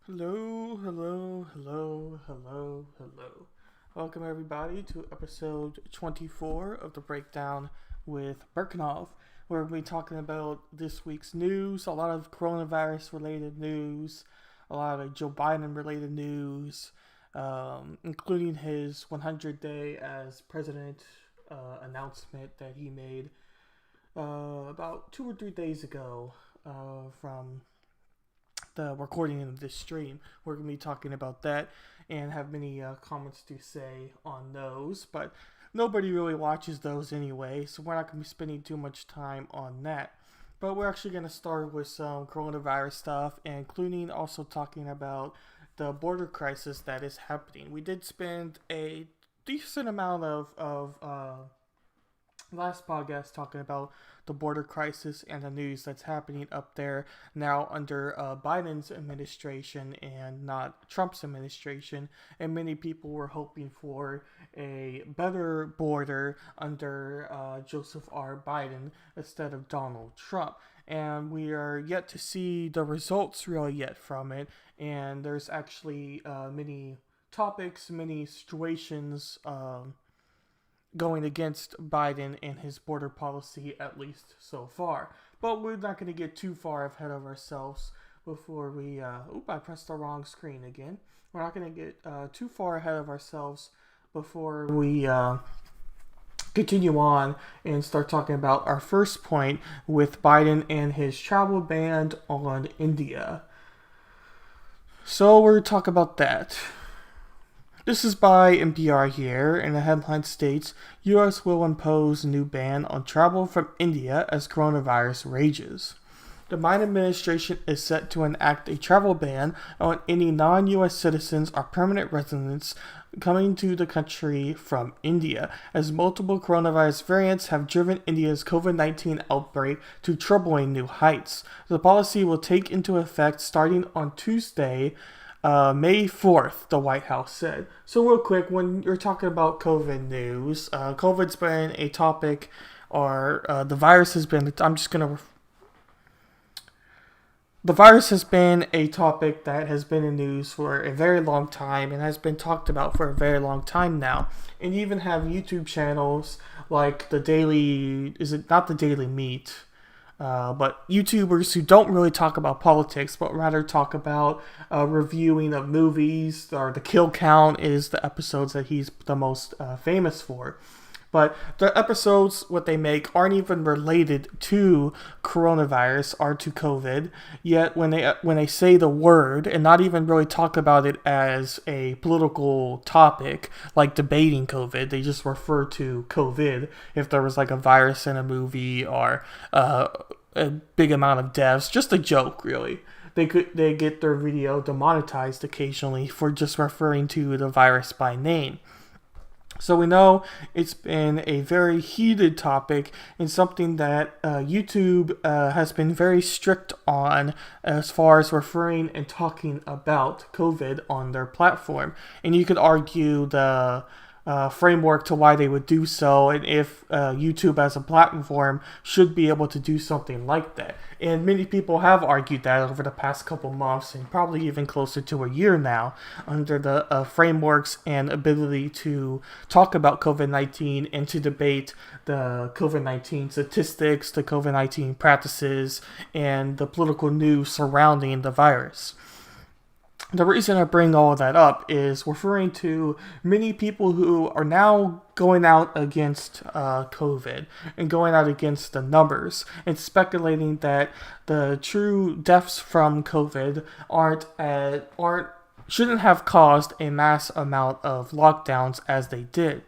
Hello. Welcome everybody to episode 24 of the Breakdown with Berckenhoff, where we'll be talking about this week's news, a lot of coronavirus related news, a lot of Joe Biden related news, including his 100-day as president announcement that he made about 2 or 3 days ago from the recording of this stream. We're going to be talking about that and have many comments to say on those, but nobody really watches those anyway, so we're not going to be spending too much time on that. But we're actually going to start with some coronavirus stuff, including also talking about the border crisis that is happening. We did spend a decent amount of last podcast talking about the border crisis and the news that's happening up there now under Biden's administration and not Trump's administration. And many people were hoping for a better border under Joseph R. Biden instead of Donald Trump. And we are yet to see the results really yet from it. And there's actually many topics, many situations going against Biden and his border policy, at least so far. But we're not going to get too far ahead of ourselves before we... I pressed the wrong screen again. We're not going to get too far ahead of ourselves before we continue on and start talking about our first point with Biden and his travel ban on India. So we're talking about that. This is by NPR here, and the headline states, U.S. will impose new ban on travel from India as coronavirus rages. The Biden administration is set to enact a travel ban on any non-U.S. citizens or permanent residents coming to the country from India, as multiple coronavirus variants have driven India's COVID-19 outbreak to troubling new heights. The policy will take into effect starting on Tuesday, May 4th, the White House said. So real quick, when you're talking about COVID news, COVID's been a topic, or the virus has been, the virus has been a topic that has been in news for a very long time and has been talked about for a very long time now. And you even have YouTube channels like the Daily, is it not the Daily Meat? But YouTubers who don't really talk about politics, but rather talk about reviewing of movies, or the kill count is the episodes that he's the most famous for. But the episodes, what they make, aren't even related to coronavirus or to COVID. Yet when they say the word and not even really talk about it as a political topic, like debating COVID, they just refer to COVID. If there was like a virus in a movie or a big amount of deaths, just a joke, really. They get their video demonetized occasionally for just referring to the virus by name. So we know it's been a very heated topic and something that YouTube has been very strict on as far as referring and talking about COVID on their platform. And you could argue the framework to why they would do so, and if YouTube as a platform should be able to do something like that. And many people have argued that over the past couple months, and probably even closer to a year now, under the frameworks and ability to talk about COVID-19 and to debate the COVID-19 statistics, the COVID-19 practices, and the political news surrounding the virus. The reason I bring all of that up is referring to many people who are now going out against COVID and going out against the numbers and speculating that the true deaths from COVID shouldn't have caused a mass amount of lockdowns as they did.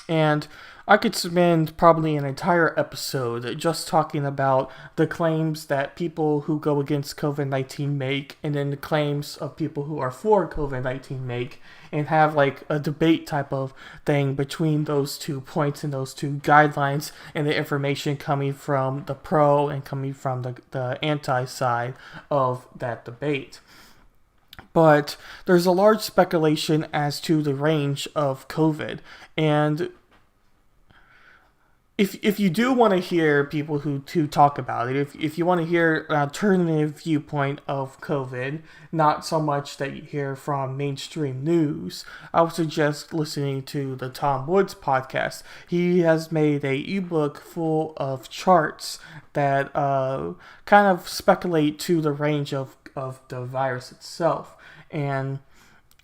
And I could spend probably an entire episode just talking about the claims that people who go against COVID-19 make, and then the claims of people who are for COVID-19 make, and have like a debate type of thing between those 2 points and those 2 guidelines, and the information coming from the pro and coming from the anti side of that debate. But there's a large speculation as to the range of COVID, and if you do want to hear people who talk about it, if you want to hear an alternative viewpoint of COVID, not so much that you hear from mainstream news, I would suggest listening to the Tom Woods podcast. He has made a ebook full of charts that kind of speculate to the range of the virus itself, and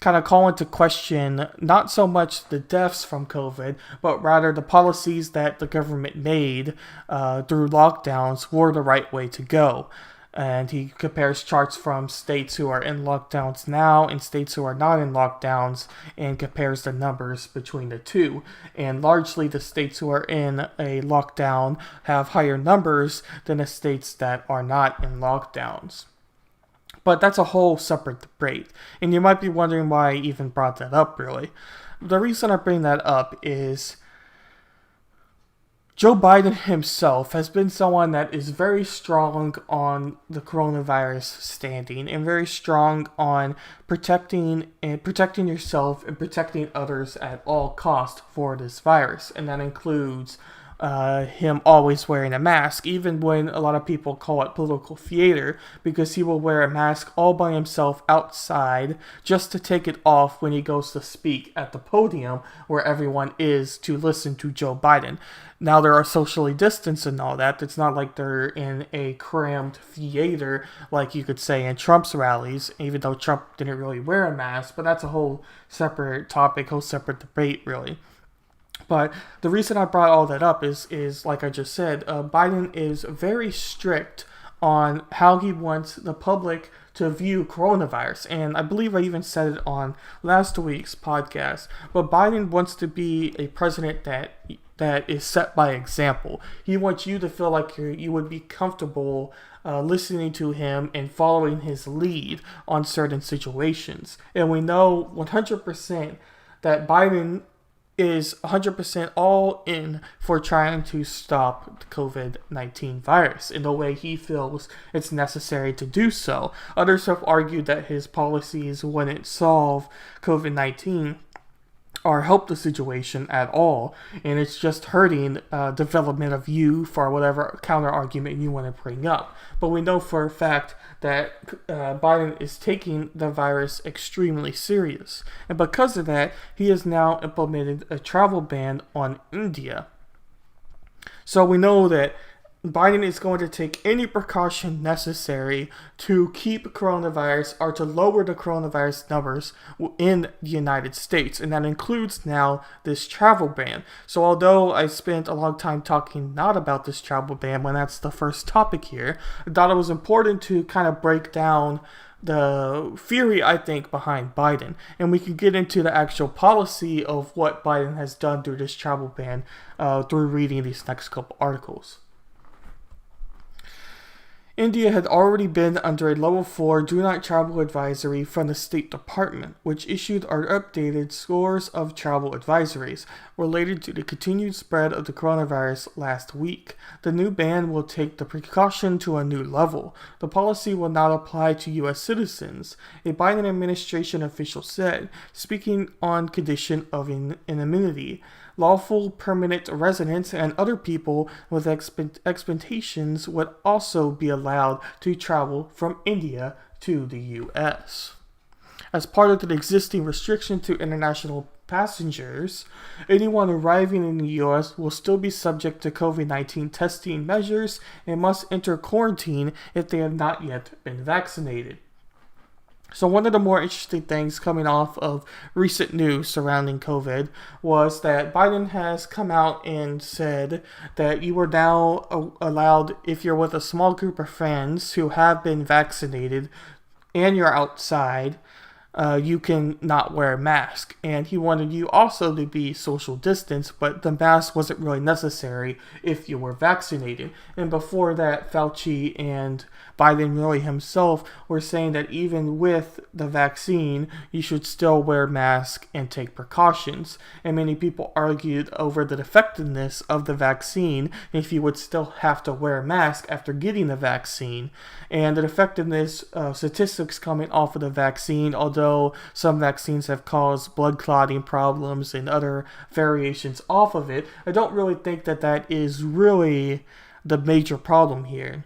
kind of call into question not so much the deaths from COVID, but rather the policies that the government made through lockdowns were the right way to go. And he compares charts from states who are in lockdowns now and states who are not in lockdowns, and compares the numbers between the two. And largely the states who are in a lockdown have higher numbers than the states that are not in lockdowns. But that's a whole separate debate. And you might be wondering why I even brought that up, really. The reason I bring that up is Joe Biden himself has been someone that is very strong on the coronavirus standing and very strong on protecting yourself and protecting others at all costs for this virus. And that includes him always wearing a mask, even when a lot of people call it political theater, because he will wear a mask all by himself outside just to take it off when he goes to speak at the podium where everyone is to listen to Joe Biden. Now, there are socially distanced and all that. It's not like they're in a crammed theater like you could say in Trump's rallies, even though Trump didn't really wear a mask, but that's a whole separate topic, whole separate debate, really. But the reason I brought all that up is like I just said, Biden is very strict on how he wants the public to view coronavirus. And I believe I even said it on last week's podcast. But Biden wants to be a president that is set by example. He wants you to feel like you would be comfortable listening to him and following his lead on certain situations. And we know 100% that Biden is 100% all in for trying to stop the COVID-19 virus in the way he feels it's necessary to do so. Others have argued that his policies wouldn't solve COVID-19 or help the situation at all, and it's just hurting development of you for whatever counter argument you want to bring up. But we know for a fact that Biden is taking the virus extremely serious. And because of that, he has now implemented a travel ban on India. So we know that Biden is going to take any precaution necessary to keep coronavirus or to lower the coronavirus numbers in the United States. And that includes now this travel ban. So although I spent a long time talking not about this travel ban when that's the first topic here, I thought it was important to kind of break down the theory, I think, behind Biden. And we can get into the actual policy of what Biden has done through this travel ban through reading these next couple articles. India had already been under a level 4 do not travel advisory from the State Department, which issued or updated scores of travel advisories related to the continued spread of the coronavirus last week. The new ban will take the precaution to a new level. The policy will not apply to U.S. citizens, a Biden administration official said, speaking on condition of anonymity. Lawful permanent residents and other people with expectations would also be allowed to travel from India to the U.S. As part of the existing restriction to international passengers, anyone arriving in the U.S. will still be subject to COVID-19 testing measures and must enter quarantine if they have not yet been vaccinated. So one of the more interesting things coming off of recent news surrounding COVID was that Biden has come out and said that you are now allowed, if you're with a small group of friends who have been vaccinated and you're outside, you can not wear a mask. And he wanted you also to be social distance, but the mask wasn't really necessary if you were vaccinated. And before that, Fauci and Biden really himself were saying that even with the vaccine, you should still wear masks and take precautions. And many people argued over the effectiveness of the vaccine if you would still have to wear a mask after getting the vaccine. And the effectiveness statistics coming off of the vaccine, although although some vaccines have caused blood clotting problems and other variations off of it, I don't really think that that is really the major problem here.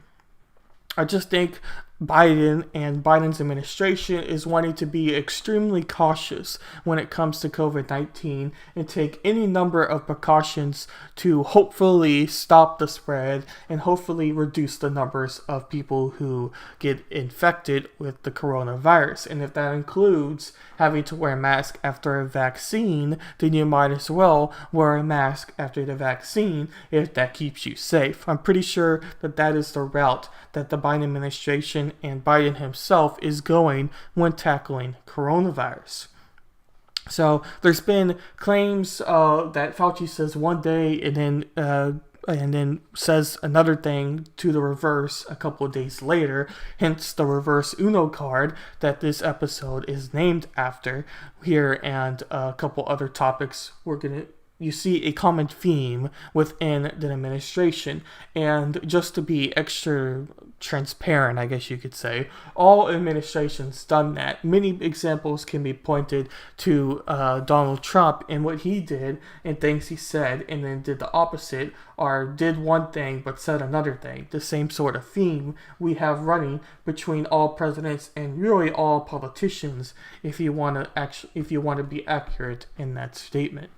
I just think Biden and Biden's administration is wanting to be extremely cautious when it comes to COVID-19 and take any number of precautions to hopefully stop the spread and hopefully reduce the numbers of people who get infected with the coronavirus. And if that includes having to wear a mask after a vaccine, then you might as well wear a mask after the vaccine if that keeps you safe. I'm pretty sure that that is the route that the Biden administration and Biden himself is going when tackling coronavirus. So there's been claims that Fauci says one day and then says another thing to the reverse a couple of days later, hence the reverse Uno card that this episode is named after here, and a couple other topics you see a common theme within the administration. And just to be extra transparent, I guess you could say, all administrations done that. Many examples can be pointed to Donald Trump and what he did and things he said and then did the opposite, or did one thing but said another thing. The same sort of theme we have running between all presidents and really all politicians, if you want to be accurate in that statement.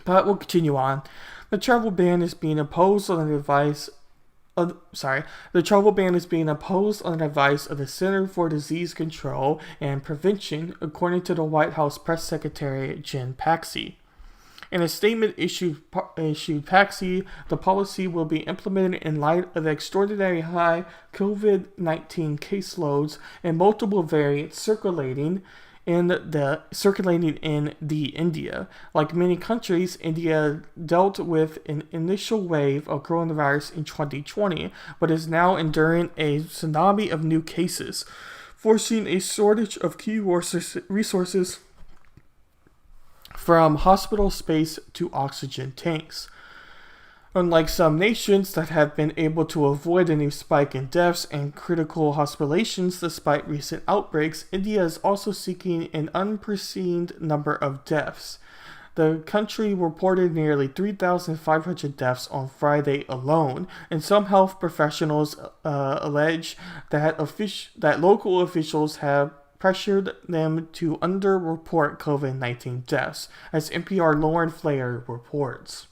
But we'll continue on. The travel ban is being imposed on the advice of the Center for Disease Control and Prevention, according to the White House Press Secretary Jen Psaki. In a statement issued Psaki, the policy will be implemented in light of extraordinary high COVID-19 caseloads and multiple variants circulating in India. Like many countries, India dealt with an initial wave of coronavirus in 2020, but is now enduring a tsunami of new cases, forcing a shortage of key resources from hospital space to oxygen tanks. Unlike some nations that have been able to avoid a new spike in deaths and critical hospitalizations despite recent outbreaks, India is also seeking an unprecedented number of deaths. The country reported nearly 3,500 deaths on Friday alone, and some health professionals allege that local officials have pressured them to underreport COVID-19 deaths, as NPR Lauren Flair reports.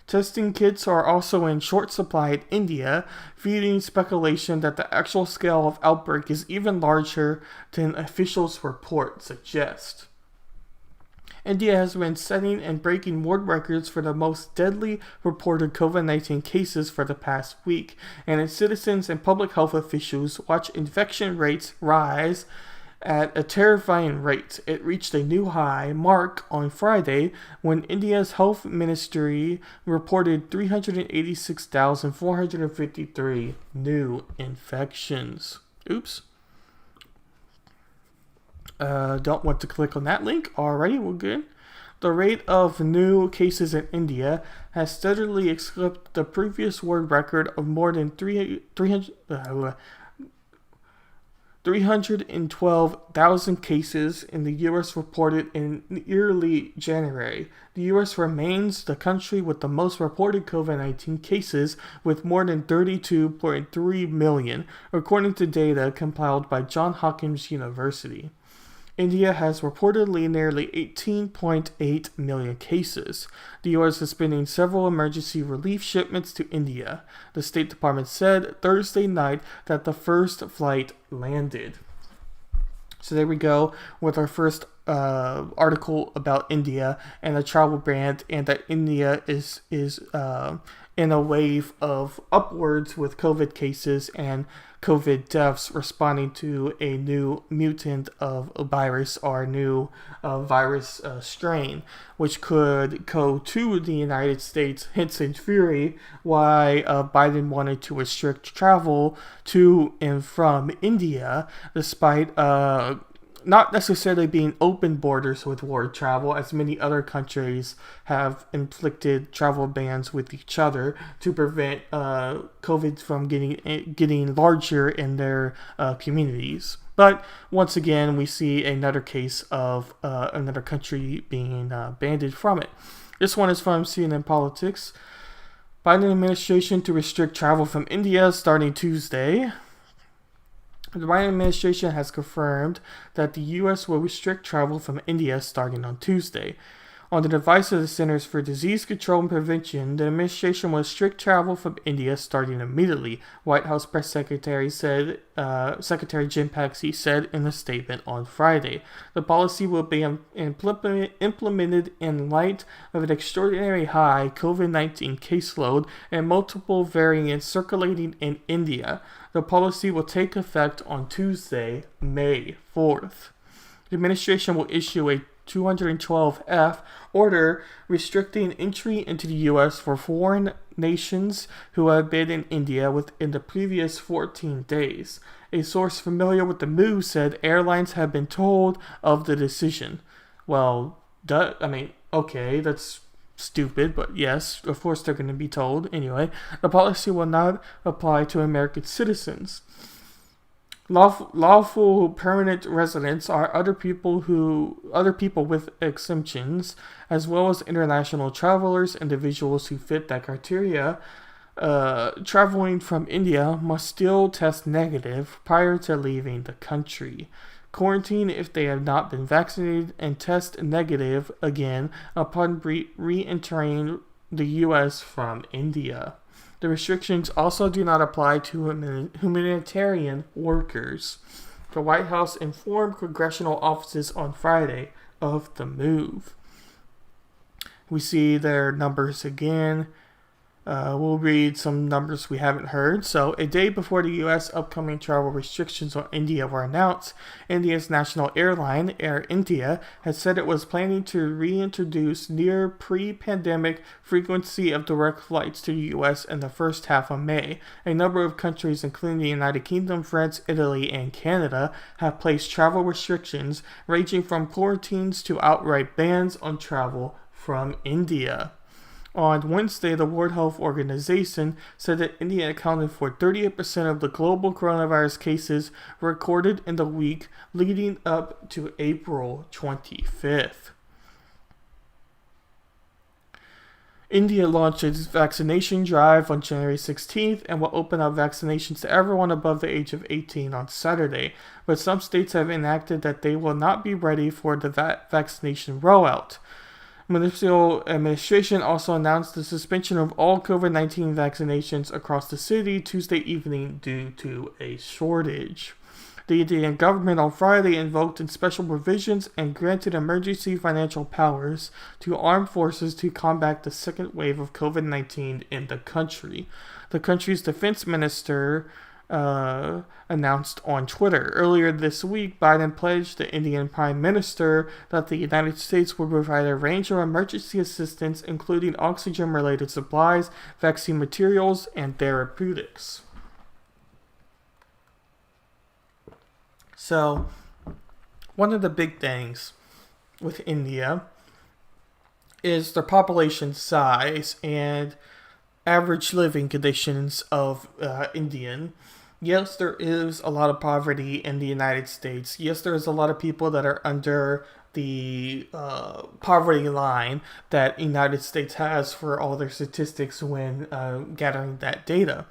Testing kits are also in short supply in India, feeding speculation that the actual scale of outbreak is even larger than officials' reports suggest. India has been setting and breaking world records for the most deadly reported COVID-19 cases for the past week, and its citizens and public health officials watch infection rates rise at a terrifying rate. It reached a new high mark on Friday when India's health ministry reported 386,453 new infections. Oops. Don't want to click on that link. Alrighty, we're good. The rate of new cases in India has steadily eclipsed the previous world record of more than 312,000 cases in the U.S. reported in early January. The U.S. remains the country with the most reported COVID-19 cases, with more than 32.3 million, according to data compiled by Johns Hopkins University. India has reportedly nearly 18.8 million cases. The U.S. is sending several emergency relief shipments to India. The State Department said Thursday night that the first flight landed. So there we go with our first article about India and the travel ban, and that India is in a wave of upwards with COVID cases and COVID deaths, responding to a new mutant of a virus or a new virus strain, which could go to the United States. Hence, in fury, why Biden wanted to restrict travel to and from India, despite not necessarily being open borders with world travel, as many other countries have inflicted travel bans with each other to prevent COVID from getting larger in their communities. But once again, we see another case of another country being banned from it. This one is from CNN Politics. Biden administration to restrict travel from India starting Tuesday. The Biden administration has confirmed that the U.S. will restrict travel from India starting on Tuesday. On the advice of the Centers for Disease Control and Prevention, the administration will restrict travel from India starting immediately, White House Press Secretary Secretary Jim Paxi said in a statement on Friday. The policy will be implemented in light of an extraordinary high COVID-19 caseload and multiple variants circulating in India. The policy will take effect on Tuesday, May 4th. The administration will issue a 212F order restricting entry into the U.S. for foreign nations who have been in India within the previous 14 days. A source familiar with the move said airlines have been told of the decision. Well, okay, that's stupid, but yes, of course they're going to be told. Anyway, the policy will not apply to American citizens. Lawful permanent residents are other people with exemptions, as well as international travelers, individuals who fit that criteria. Traveling from India must still test negative prior to leaving the country. Quarantine if they have not been vaccinated and test negative again upon re-entering the U.S. from India. The restrictions also do not apply to humanitarian workers. The White House informed congressional offices on Friday of the move. We see their numbers again. We'll read some numbers we haven't heard. So, a day before the U.S. upcoming travel restrictions on India were announced, India's national airline, Air India, had said it was planning to reintroduce near pre-pandemic frequency of direct flights to the U.S. in the first half of May. A number of countries, including the United Kingdom, France, Italy, and Canada, have placed travel restrictions ranging from quarantines to outright bans on travel from India. On Wednesday, the World Health Organization said that India accounted for 38% of the global coronavirus cases recorded in the week leading up to April 25th. India launched its vaccination drive on January 16th and will open up vaccinations to everyone above the age of 18 on Saturday, but some states have enacted that they will not be ready for the vaccination rollout. Municipal administration also announced the suspension of all COVID-19 vaccinations across the city Tuesday evening due to a shortage. The Indian government on Friday invoked in special provisions and granted emergency financial powers to armed forces to combat the second wave of COVID-19 in the country. The country's defense minister announced on Twitter. Earlier this week, Biden pledged the Indian Prime Minister that the United States will provide a range of emergency assistance, including oxygen-related supplies, vaccine materials, and therapeutics. So, one of the big things with India is their population size and average living conditions of Indian. Yes, there is a lot of poverty in the United States. Yes, there is a lot of people that are under the poverty line that the United States has for all their statistics when gathering that data.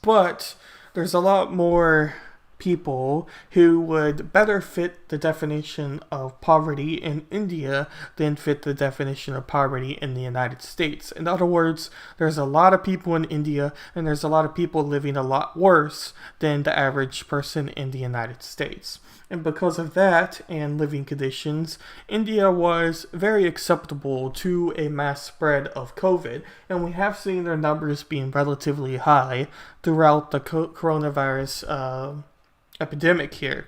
But there's a lot more people who would better fit the definition of poverty in India than fit the definition of poverty in the United States. In other words, there's a lot of people in India and there's a lot of people living a lot worse than the average person in the United States. And because of that and living conditions, India was very acceptable to a mass spread of COVID. And we have seen their numbers being relatively high throughout the coronavirus epidemic here.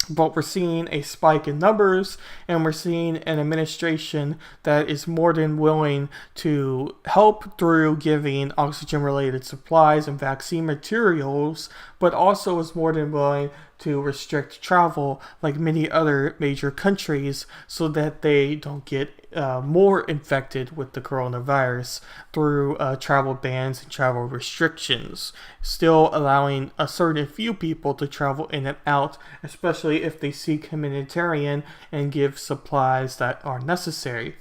But we're seeing a spike in numbers, and we're seeing an administration that is more than willing to help through giving oxygen-related supplies and vaccine materials, but also is more than willing to restrict travel like many other major countries so that they don't get more infected with the coronavirus through travel bans and travel restrictions, still allowing a certain few people to travel in and out, especially if they seek humanitarian and give supplies that are necessary.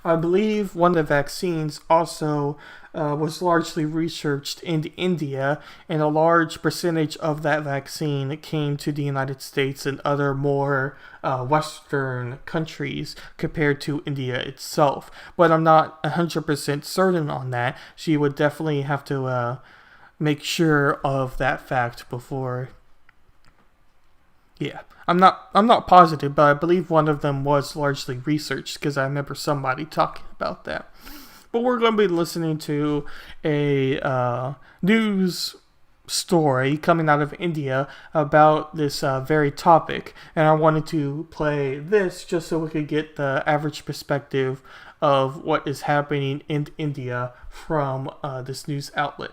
I believe one of the vaccines also was largely researched in India, and a large percentage of that vaccine came to the United States and other more Western countries compared to India itself. But I'm not 100% certain on that. She would definitely have to make sure of that fact before. Yeah, I'm not positive, but I believe one of them was largely researched because I remember somebody talking about that. But we're going to be listening to a news story coming out of India about this very topic, and I wanted to play this just so we could get the average perspective of what is happening in India from this news outlet.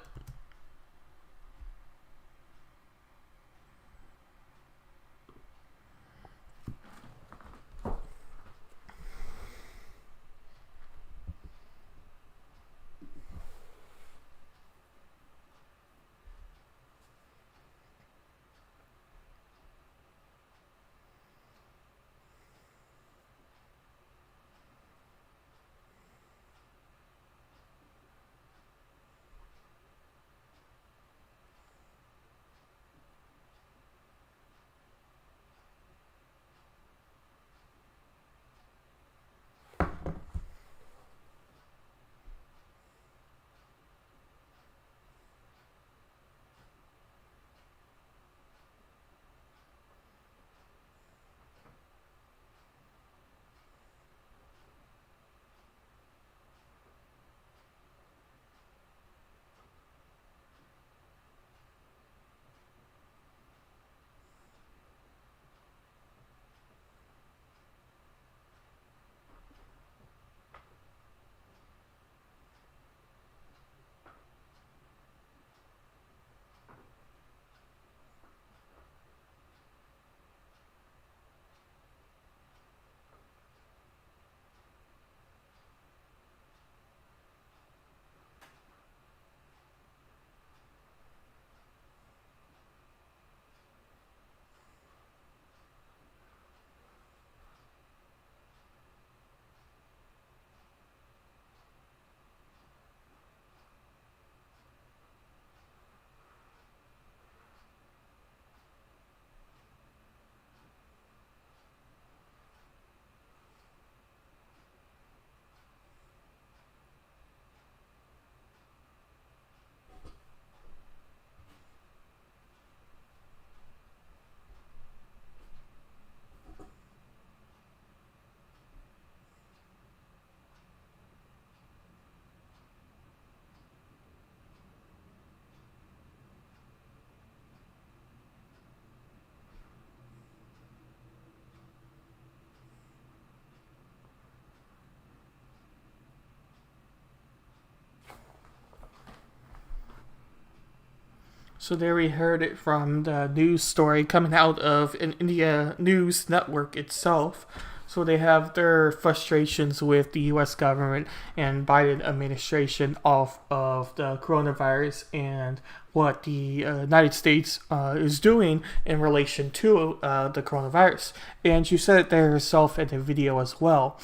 So there we heard it from the news story coming out of an India news network itself. So they have their frustrations with the U.S. government and Biden administration off of the coronavirus and what the United States is doing in relation to the coronavirus. And you said it there yourself in the video as well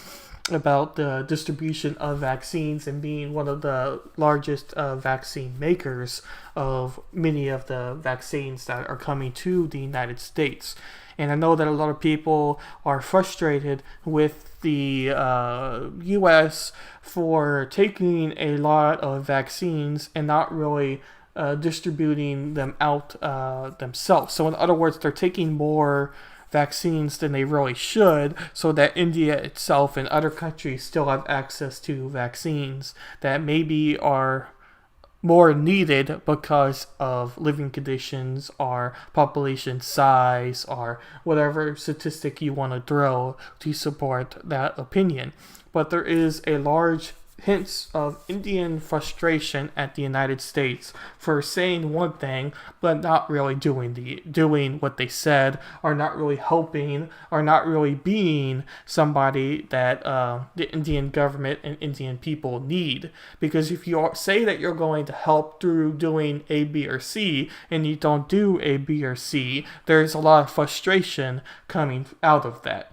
about the distribution of vaccines and being one of the largest vaccine makers of many of the vaccines that are coming to the United States. And I know that a lot of people are frustrated with the U.S. for taking a lot of vaccines and not really distributing them out themselves. So in other words, they're taking more vaccines than they really should, so that India itself and other countries still have access to vaccines that maybe are more needed because of living conditions or population size or whatever statistic you want to throw to support that opinion. But there is a large hints of Indian frustration at the United States for saying one thing but not really doing what they said, or not really helping, or not really being somebody that the Indian government and Indian people need. Because if you say that you're going to help through doing A, B, or C, and you don't do A, B, or C, there's a lot of frustration coming out of that.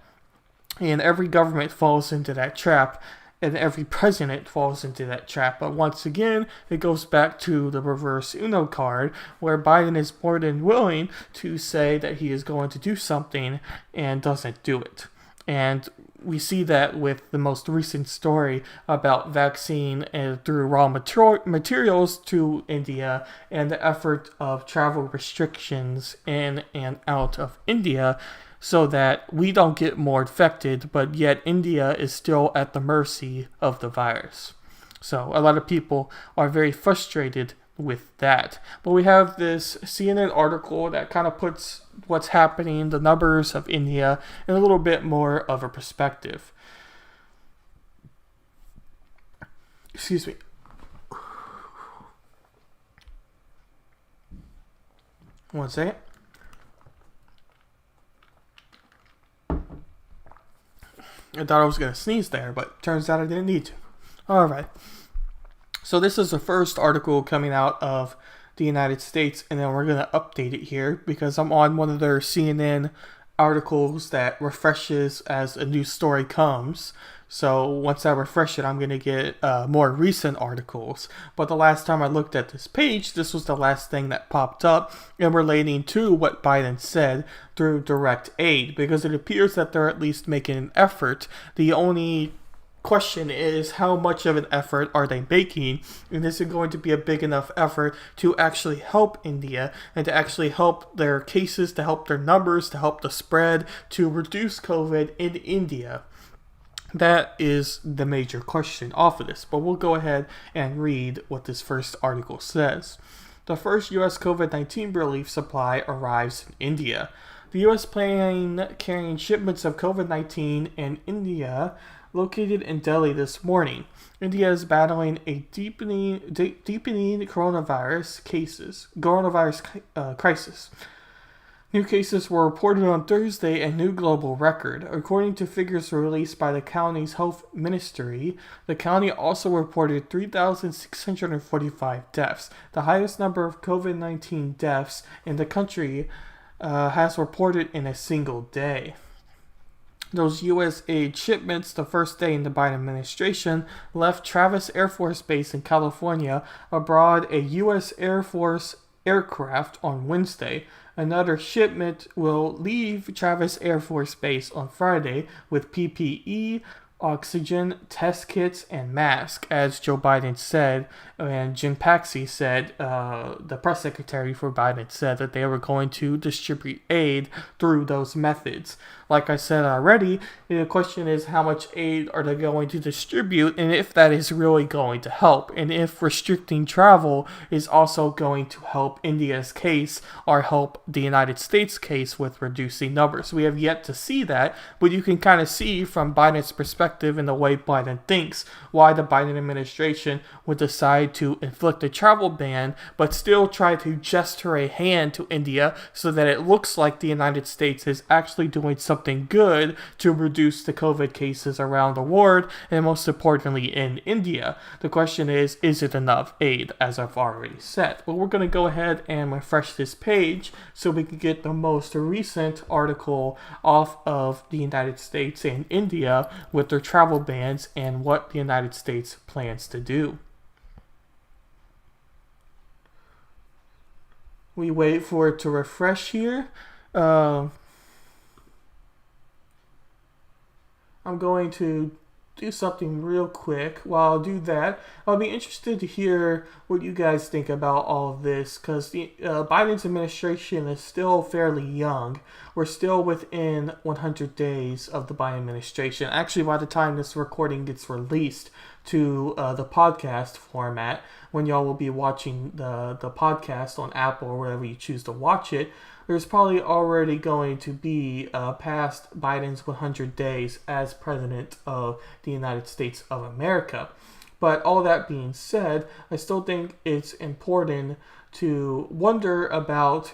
And every government falls into that trap, and every president falls into that trap. But once again, it goes back to the reverse Uno card, where Biden is more than willing to say that he is going to do something and doesn't do it. And we see that with the most recent story about vaccine through raw materials to India, and the effort of travel restrictions in and out of India, so that we don't get more infected, but yet India is still at the mercy of the virus. So a lot of people are very frustrated with that. But we have this CNN article that kind of puts what's happening, the numbers of India, in a little bit more of a perspective. Excuse me. One second. I thought I was going to sneeze there, but turns out I didn't need to. Alright. So this is the first article coming out of the United States, and then we're going to update it here because I'm on one of their CNN articles that refreshes as a new story comes. So once I refresh it, I'm going to get more recent articles. But the last time I looked at this page, this was the last thing that popped up and relating to what Biden said through direct aid, because it appears that they're at least making an effort. The only question is, how much of an effort are they making, and is it going to be a big enough effort to actually help India and to actually help their cases, to help their numbers, to help the spread, to reduce COVID in India? That is the major question off of this, but we'll go ahead and read what this first article says. The first U.S. COVID-19 relief supply arrives in India. The U.S. plane carrying shipments of COVID-19 in India located in Delhi this morning. India is battling a deepening coronavirus crisis. New cases were reported on Thursday, a new global record. According to figures released by the county's health ministry, the county also reported 3,645 deaths, the highest number of COVID-19 deaths in the country has reported in a single day. Those U.S. aid shipments, the first day in the Biden administration, left Travis Air Force Base in California aboard a U.S. Air Force aircraft on Wednesday. Another shipment will leave Travis Air Force Base on Friday with PPE, oxygen, test kits, and masks, as Joe Biden said, and Jim Paxi said, the press secretary for Biden said that they were going to distribute aid through those methods. Like I said already, the question is, how much aid are they going to distribute, and if that is really going to help, and if restricting travel is also going to help India's case or help the United States case with reducing numbers. We have yet to see that, but you can kind of see from Biden's perspective and the way Biden thinks why the Biden administration would decide to inflict a travel ban, but still try to gesture a hand to India so that it looks like the United States is actually doing something good to reduce the COVID cases around the world, and most importantly in India. The question is it enough aid, as I've already said? Well, we're going to go ahead and refresh this page so we can get the most recent article off of the United States and India with their travel bans and what the United States plans to do. We wait for it to refresh here. I'm going to do something real quick. While I do that, I'll be interested to hear what you guys think about all of this, because the Biden's administration is still fairly young. We're still within 100 days of the Biden administration. Actually, by the time this recording gets released to the podcast format, when y'all will be watching the podcast on Apple or wherever you choose to watch it, there's probably already going to be past Biden's 100 days as President of the United States of America. But all that being said, I still think it's important to wonder about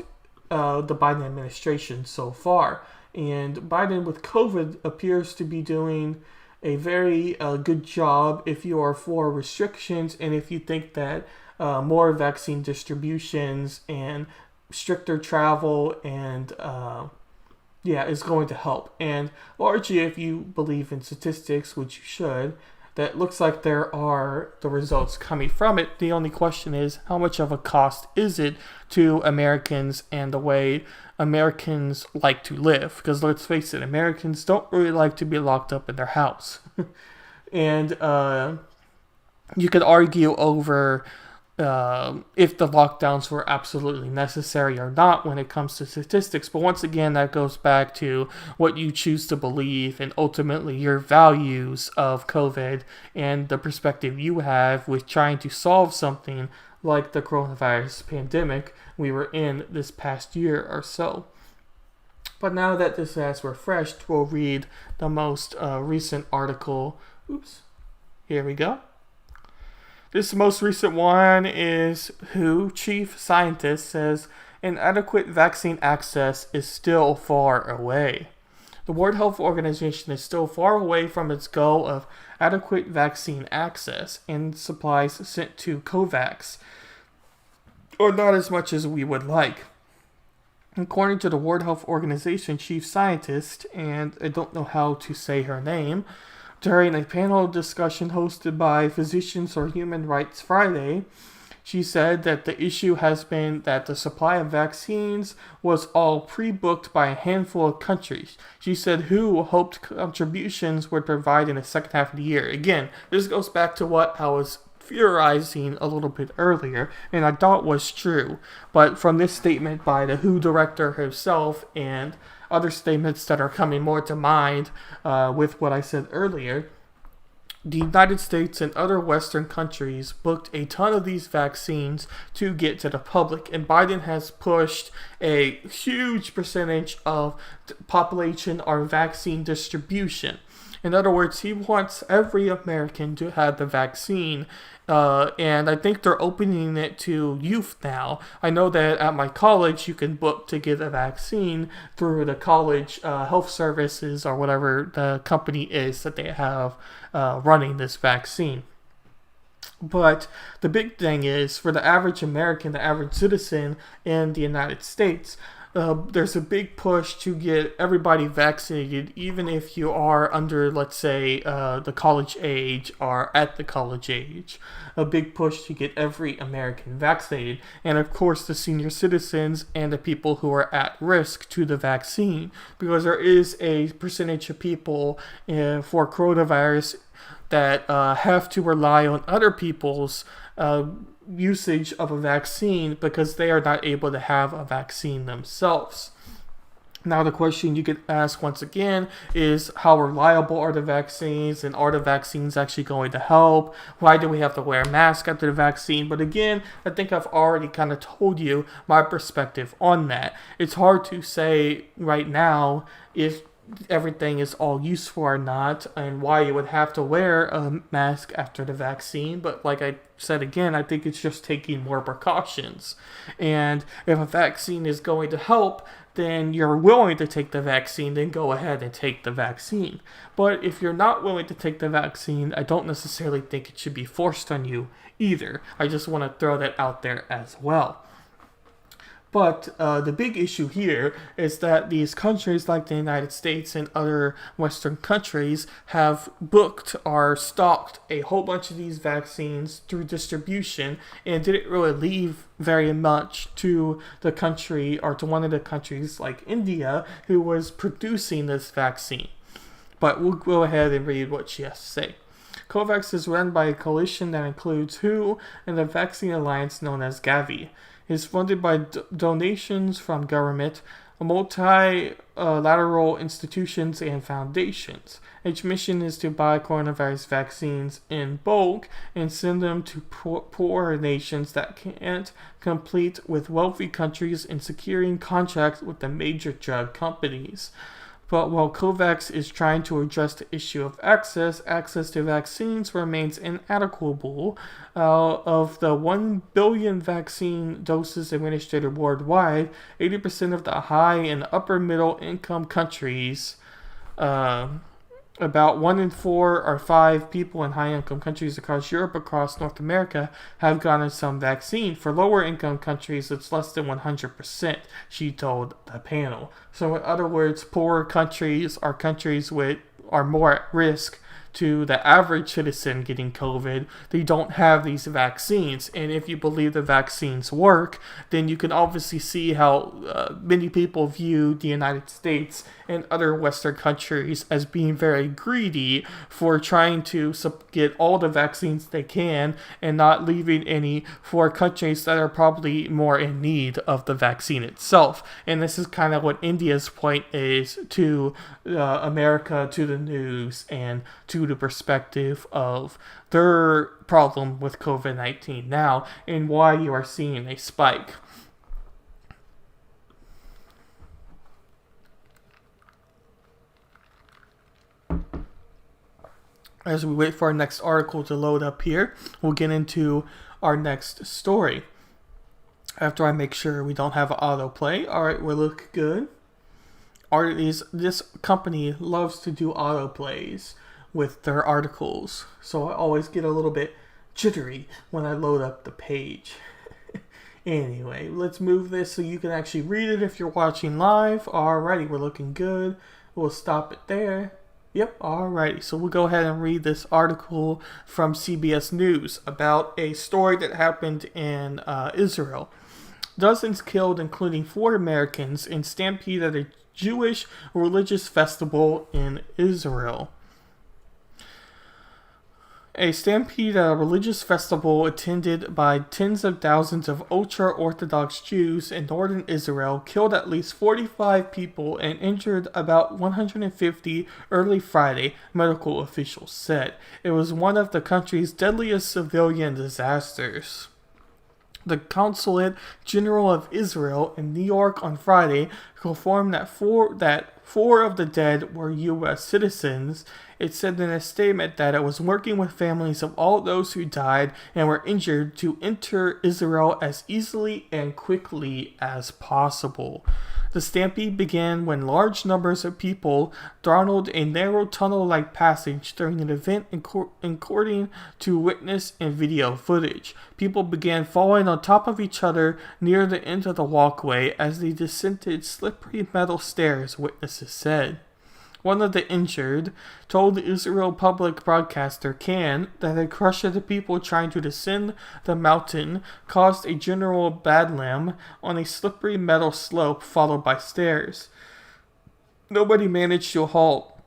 the Biden administration so far. And Biden with COVID appears to be doing a very good job if you are for restrictions and if you think that more vaccine distributions and stricter travel and is going to help. And largely if you believe in statistics, which you should, that looks like there are the results coming from it. The only question is, how much of a cost is it to Americans and the way Americans like to live? Because let's face it, Americans don't really like to be locked up in their house. And you could argue over if the lockdowns were absolutely necessary or not when it comes to statistics. But once again, that goes back to what you choose to believe and ultimately your values of COVID and the perspective you have with trying to solve something like the coronavirus pandemic we were in this past year or so. But now that this has refreshed, we'll read the most recent article. Oops, here we go. This most recent one is WHO chief scientist says inadequate vaccine access is still far away. The World Health Organization is still far away from its goal of adequate vaccine access and supplies sent to COVAX, or not as much as we would like. According to the World Health Organization chief scientist, and I don't know how to say her name, during a panel discussion hosted by Physicians for Human Rights Friday, she said that the issue has been that the supply of vaccines was all pre-booked by a handful of countries. She said WHO hoped contributions would provide in the second half of the year. Again, this goes back to what I was theorizing a little bit earlier, and I thought was true. But from this statement by the WHO director herself and other statements that are coming more to mind with what I said earlier, the United States and other Western countries booked a ton of these vaccines to get to the public, and Biden has pushed a huge percentage of the population on vaccine distribution. In other words, he wants every American to have the vaccine, and I think they're opening it to youth now. I know that at my college you can book to get a vaccine through the college health services or whatever the company is that they have running this vaccine. But the big thing is, for the average American, the average citizen in the United States, there's a big push to get everybody vaccinated, even if you are under, let's say, the college age or at the college age. A big push to get every American vaccinated. And of course, the senior citizens and the people who are at risk to the vaccine. Because there is a percentage of people for coronavirus that have to rely on other people's usage of a vaccine because they are not able to have a vaccine themselves. Now the question you could ask once again is, how reliable are the vaccines, and are the vaccines actually going to help? Why do we have to wear a mask after the vaccine? But again, I think I've already kind of told you my perspective on that. It's hard to say right now if everything is all useful or not, and why you would have to wear a mask after the vaccine. But like I said again, I think it's just taking more precautions. And if a vaccine is going to help, then you're willing to take the vaccine, then go ahead and take the vaccine. But if you're not willing to take the vaccine, I don't necessarily think it should be forced on you either. I just want to throw that out there as well. But the big issue here is that these countries like the United States and other Western countries have booked or stocked a whole bunch of these vaccines through distribution and didn't really leave very much to the country or to one of the countries like India who was producing this vaccine. But we'll go ahead and read what she has to say. COVAX is run by a coalition that includes WHO and the vaccine alliance known as Gavi. It is funded by donations from government, multilateral institutions, and foundations. Its mission is to buy coronavirus vaccines in bulk and send them to poor nations that can't compete with wealthy countries in securing contracts with the major drug companies. But while COVAX is trying to address the issue of access to vaccines remains inadequate. Of the 1 billion vaccine doses administered worldwide, 80% of the high and upper middle income countries, about 1 in 4 or 5 people in high-income countries across Europe, across North America, have gotten some vaccine. For lower-income countries, it's less than 100%, she told the panel. So in other words, poorer countries are countries with are more at risk to the average citizen getting COVID. They don't have these vaccines. And if you believe the vaccines work, then you can obviously see how many people view the United States and other Western countries as being very greedy for trying to get all the vaccines they can and not leaving any for countries that are probably more in need of the vaccine itself. And this is kind of what India's point is to America, to the news, and to the perspective of their problem with COVID-19 now and why you are seeing a spike. As we wait for our next article to load up here, we'll get into our next story. After I make sure we don't have autoplay. Alright, we look good. This company loves to do autoplays with their articles, so I always get a little bit jittery when I load up the page. Anyway, let's move this so you can actually read it if you're watching live. Alrighty, we're looking good. We'll stop it there. Yep, alrighty. So we'll go ahead and read this article from CBS News about a story that happened in Israel. Dozens killed, including 4 Americans, in Stampede at a Jewish religious festival in Israel. A stampede at a religious festival attended by tens of thousands of ultra-Orthodox Jews in northern Israel killed at least 45 people and injured about 150 early Friday, medical officials said. It was one of the country's deadliest civilian disasters. The Consulate General of Israel in New York on Friday confirmed that four of the dead were U.S. citizens. It said in a statement that it was working with families of all those who died and were injured to enter Israel as easily and quickly as possible. The stampede began when large numbers of people thronged a narrow tunnel-like passage during an event according to witness and video footage. People began falling on top of each other near the end of the walkway as they descended slippery metal stairs, witnesses said. One of the injured told the Israel public broadcaster Kan that a crush of the people trying to descend the mountain caused a general bedlam on a slippery metal slope followed by stairs. Nobody managed to halt,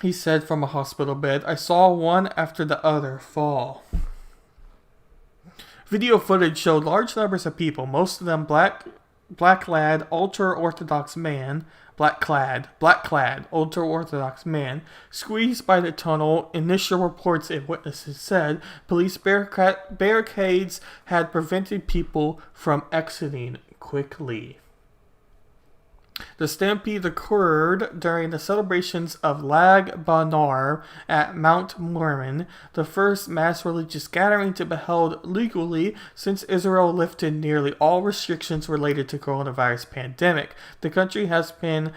he said from a hospital bed. I saw one after the other fall. Video footage showed large numbers of people, most of them black-clad, ultra-Orthodox man, ultra-Orthodox man, squeezed by the tunnel. Initial reports and witnesses said police barricades had prevented people from exiting quickly. The stampede occurred during the celebrations of Lag Banar at Mount Mormon, the first mass religious gathering to be held legally since Israel lifted nearly all restrictions related to coronavirus pandemic. The country has been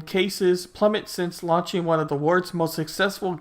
cases plummet since launching one of the world's most successful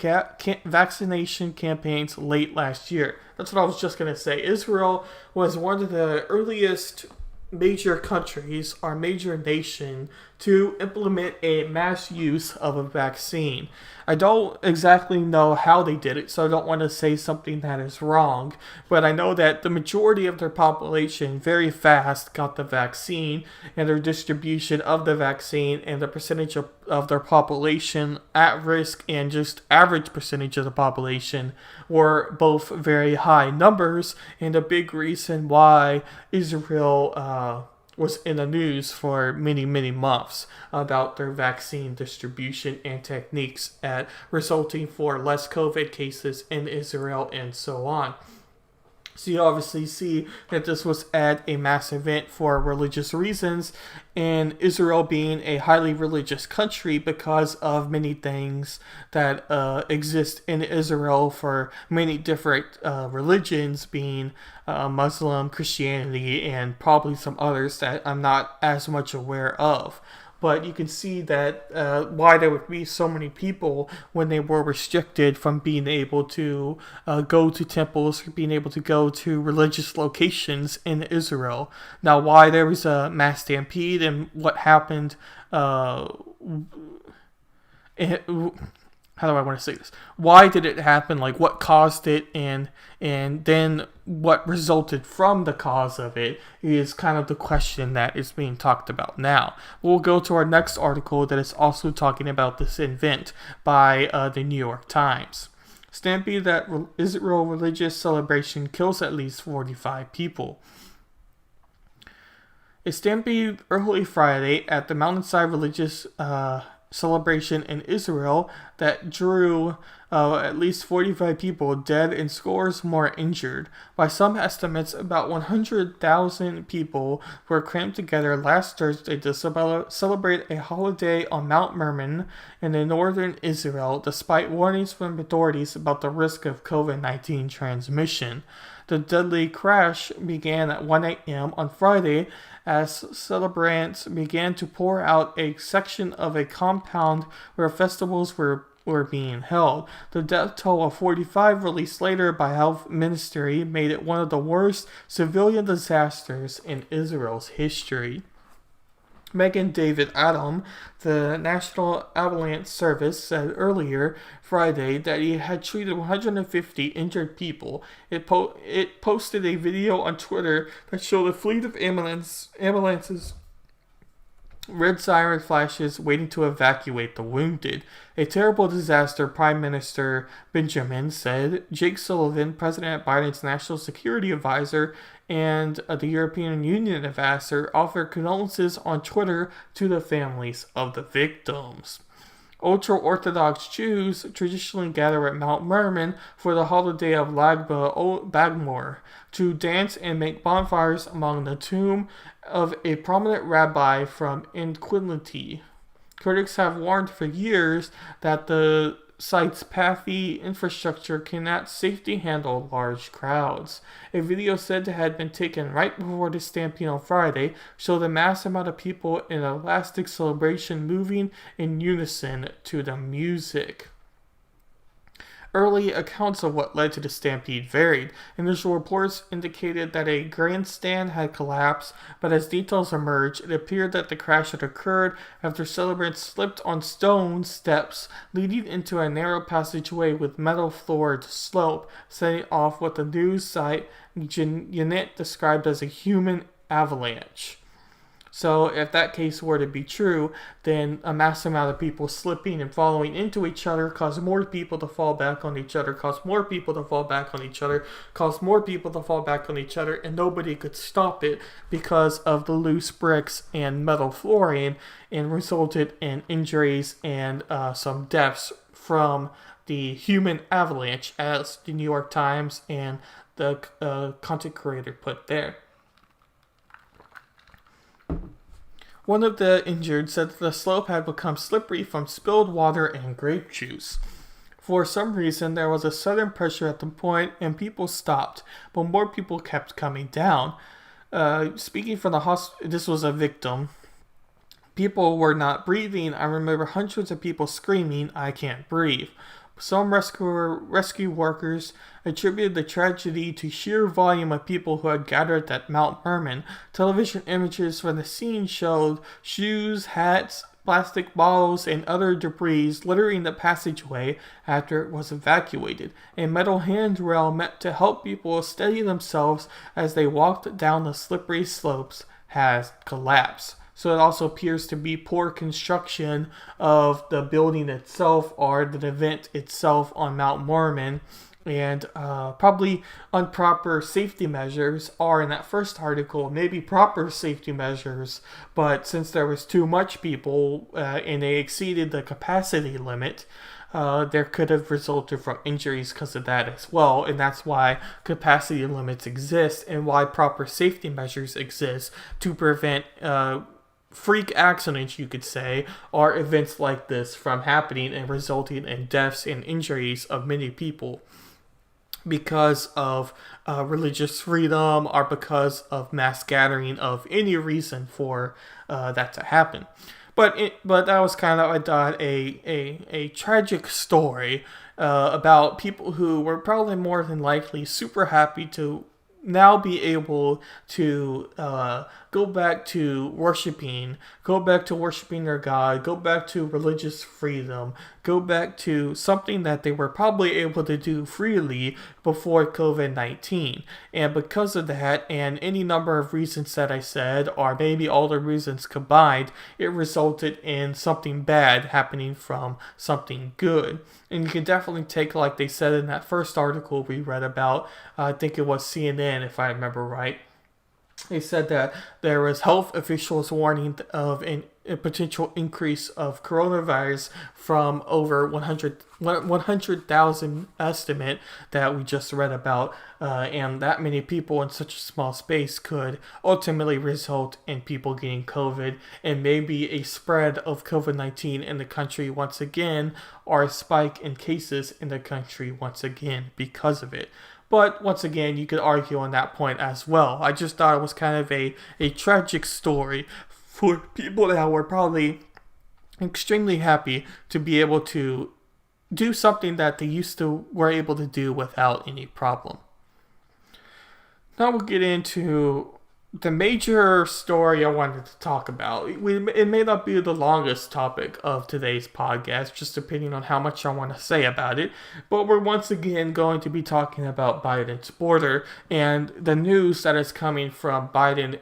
vaccination campaigns late last year. That's what I was just going to say. Israel was one of the earliest major countries, our major nation, to implement a mass use of a vaccine. I don't exactly know how they did it, so I don't want to say something that is wrong, but I know that the majority of their population very fast got the vaccine, and their distribution of the vaccine and the percentage of their population at risk and just average percentage of the population were both very high numbers, and a big reason why Israel was in the news for many, many months about their vaccine distribution and techniques resulting for less COVID cases in Israel and so on. So you obviously see that this was at a mass event for religious reasons, and Israel being a highly religious country because of many things that exist in Israel for many different religions, being Muslim, Christianity, and probably some others that I'm not as much aware of. But you can see that why there would be so many people when they were restricted from being able to go to temples, being able to go to religious locations in Israel. Now, why there was a mass stampede and what happened, how do I want to say this? Why did it happen? Like, what caused it, and then what resulted from the cause of it is kind of the question that is being talked about now. We'll go to our next article that is also talking about this event by the New York Times. Stampede at Israel religious celebration kills at least 45 people. A stampede early Friday at the Mountainside religious celebration in Israel that drew at least 45 people dead and scores more injured. By some estimates, about 100,000 people were crammed together last Thursday to celebrate a holiday on Mount Hermon in northern Israel, despite warnings from authorities about the risk of COVID-19 transmission. The deadly crash began at 1 a.m. on Friday as celebrants began to pour out a section of a compound where festivals were being held. The death toll of 45 released later by Health Ministry made it one of the worst civilian disasters in Israel's history. Megan David Adam, the National Ambulance Service, said earlier Friday that he had treated 150 injured people. It posted a video on Twitter that showed a fleet of ambulances, red siren flashes, waiting to evacuate the wounded. A terrible disaster, Prime Minister Benjamin said. Jake Sullivan, President Biden's national security advisor and the European Union ambassador, offered condolences on Twitter to the families of the victims. Ultra-Orthodox Jews traditionally gather at Mount Hermon for the holiday of Lag BaOmer to dance and make bonfires among the tomb of a prominent rabbi from Antiquity. Critics have warned for years that the site's patchy infrastructure cannot safely handle large crowds. A video said to have been taken right before the stampede on Friday showed a mass amount of people in an elastic celebration moving in unison to the music. Early accounts of what led to the stampede varied. Initial reports indicated that a grandstand had collapsed, but as details emerged, it appeared that the crash had occurred after celebrants slipped on stone steps leading into a narrow passageway with metal-floored slope, setting off what the news site Ynet described as a human avalanche. So if that case were to be true, then a mass amount of people slipping and falling into each other caused more people to fall back on each other, caused more people to fall back on each other, caused more people to fall back on each other, and nobody could stop it because of the loose bricks and metal flooring, and resulted in injuries and some deaths from the human avalanche, as the New York Times and the content creator put there. One of the injured said that the slope had become slippery from spilled water and grape juice. For some reason, there was a sudden pressure at the point, and people stopped, but more people kept coming down. Speaking from the hospital, this was a victim. People were not breathing. I remember hundreds of people screaming, "I can't breathe." Some rescue workers attributed the tragedy to sheer volume of people who had gathered at Mount Hermon. Television images from the scene showed shoes, hats, plastic bottles, and other debris littering the passageway after it was evacuated. A metal handrail meant to help people steady themselves as they walked down the slippery slopes has collapsed. So it also appears to be poor construction of the building itself or the event itself on Mount Hermon, and probably improper safety measures are in that first article, maybe proper safety measures, but since there was too much people and they exceeded the capacity limit, there could have resulted from injuries because of that as well, and that's why capacity limits exist and why proper safety measures exist to prevent freak accidents, you could say, or events like this from happening and resulting in deaths and injuries of many people because of religious freedom or because of mass gathering of any reason for that to happen. But that was kind of, I thought, a tragic story about people who were probably more than likely super happy to now be able to go back to worshiping their God, go back to religious freedom, go back to something that they were probably able to do freely before COVID-19. And because of that, and any number of reasons that I said, or maybe all the reasons combined, it resulted in something bad happening from something good. And you can definitely take, like they said in that first article we read about, I think it was CNN if I remember right, they said that there was health officials warning of a potential increase of coronavirus from over 100,000 estimate that we just read about, and that many people in such a small space could ultimately result in people getting COVID and maybe a spread of COVID-19 in the country once again, or a spike in cases in the country once again because of it. But once again, you could argue on that point as well. I just thought it was kind of a tragic story for people that were probably extremely happy to be able to do something that they used to were able to do without any problem. Now we'll get into the major story I wanted to talk about. It may not be the longest topic of today's podcast, just depending on how much I want to say about it, but we're once again going to be talking about Biden's border and the news that is coming from Biden,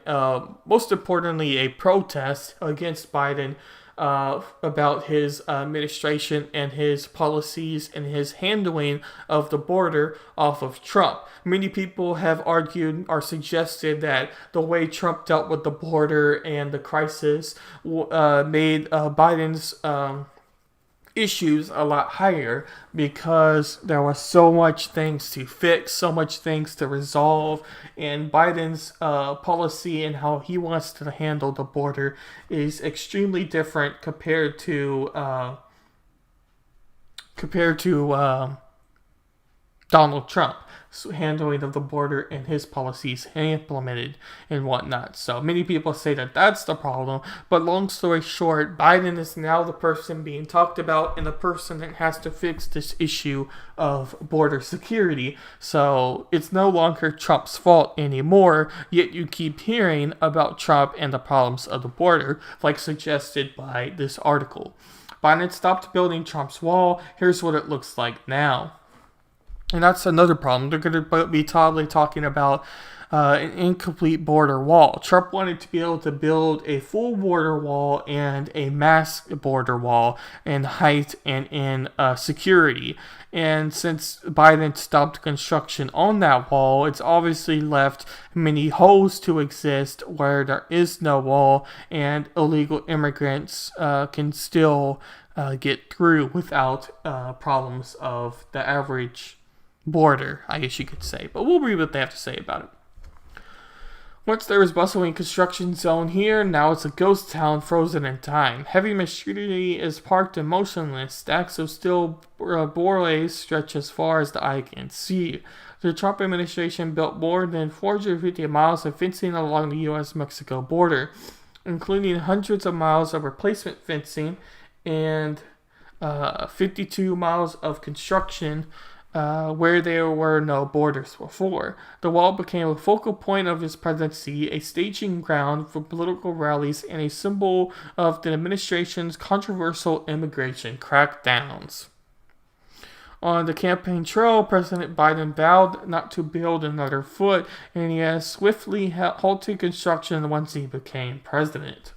most importantly a protest against Biden about his administration and his policies and his handling of the border off of Trump. Many people have argued or suggested that the way Trump dealt with the border and the crisis made Biden's issues a lot higher because there was so much things to fix, so much things to resolve, and Biden's policy and how he wants to handle the border is extremely different compared to Donald Trump handling of the border and his policies implemented and whatnot. So many people say that that's the problem, but long story short, Biden is now the person being talked about and the person that has to fix this issue of border security. So it's no longer Trump's fault anymore, yet you keep hearing about Trump and the problems of the border, like suggested by this article. Biden stopped building Trump's wall. Here's what it looks like now. And that's another problem. They're going to be totally talking about an incomplete border wall. Trump wanted to be able to build a full border wall and a mass border wall in height and in security. And since Biden stopped construction on that wall, it's obviously left many holes to exist where there is no wall and illegal immigrants can still get through without problems of the average border, I guess you could say. But we'll read what they have to say about it. Once there was bustling construction zone here, now it's a ghost town frozen in time. Heavy machinery is parked and motionless. Stacks of steel borelays stretch as far as the eye can see. The Trump administration built more than 450 miles of fencing along the U.S.-Mexico border, including hundreds of miles of replacement fencing and 52 miles of construction where there were no borders before. The wall became a focal point of his presidency, a staging ground for political rallies, and a symbol of the administration's controversial immigration crackdowns. On the campaign trail, President Biden vowed not to build another foot, and he has swiftly halted construction once he became president.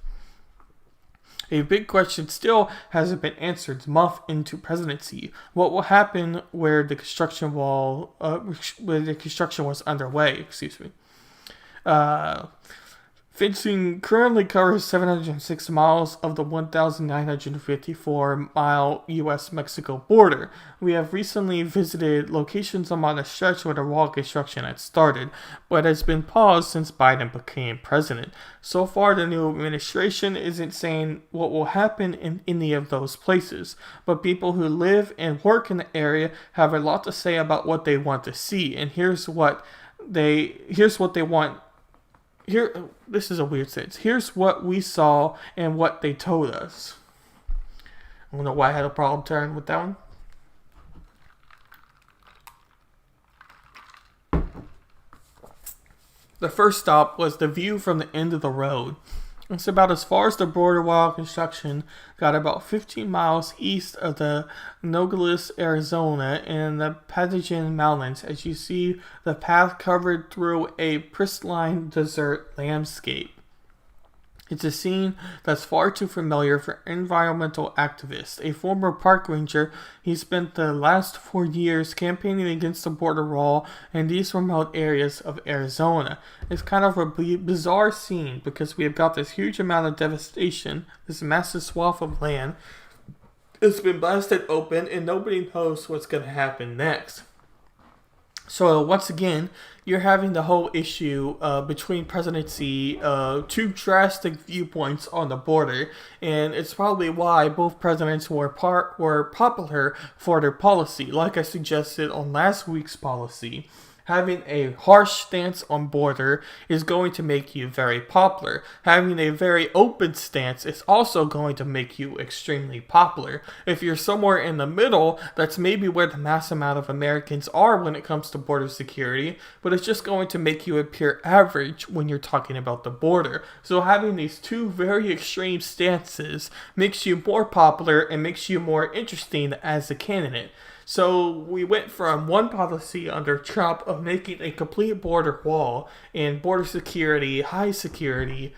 A big question still hasn't been answered month into presidency. What will happen where the construction was underway? Excuse me. Fencing currently covers 706 miles of the 1,954-mile U.S.-Mexico border. We have recently visited locations along the stretch where the wall construction had started, but has been paused since Biden became president. So far, the new administration isn't saying what will happen in any of those places, but people who live and work in the area have a lot to say about what they want to see, and here's what they want. This is a weird sentence. Here's what we saw and what they told us. I don't know why I had a problem turning with that one. The first stop was the view from the end of the road. It's about as far as the border wall construction got, about 15 miles east of the Nogales, Arizona, in the Patagon Mountains, as you see the path covered through a pristine desert landscape. It's a scene that's far too familiar for environmental activists. A former park ranger, he spent the last 4 years campaigning against the border wall in these remote areas of Arizona. It's kind of a bizarre scene because we have got this huge amount of devastation, this massive swath of land. It's been blasted open and nobody knows what's going to happen next. So once again, you're having the whole issue between presidency, two drastic viewpoints on the border, and it's probably why both presidents were popular for their policy. Like I suggested on last week's policy, having a harsh stance on border is going to make you very popular. Having a very open stance is also going to make you extremely popular. If you're somewhere in the middle, that's maybe where the mass amount of Americans are when it comes to border security, but it's just going to make you appear average when you're talking about the border. So having these two very extreme stances makes you more popular and makes you more interesting as a candidate. So we went from one policy under Trump of making a complete border wall and border security, high security,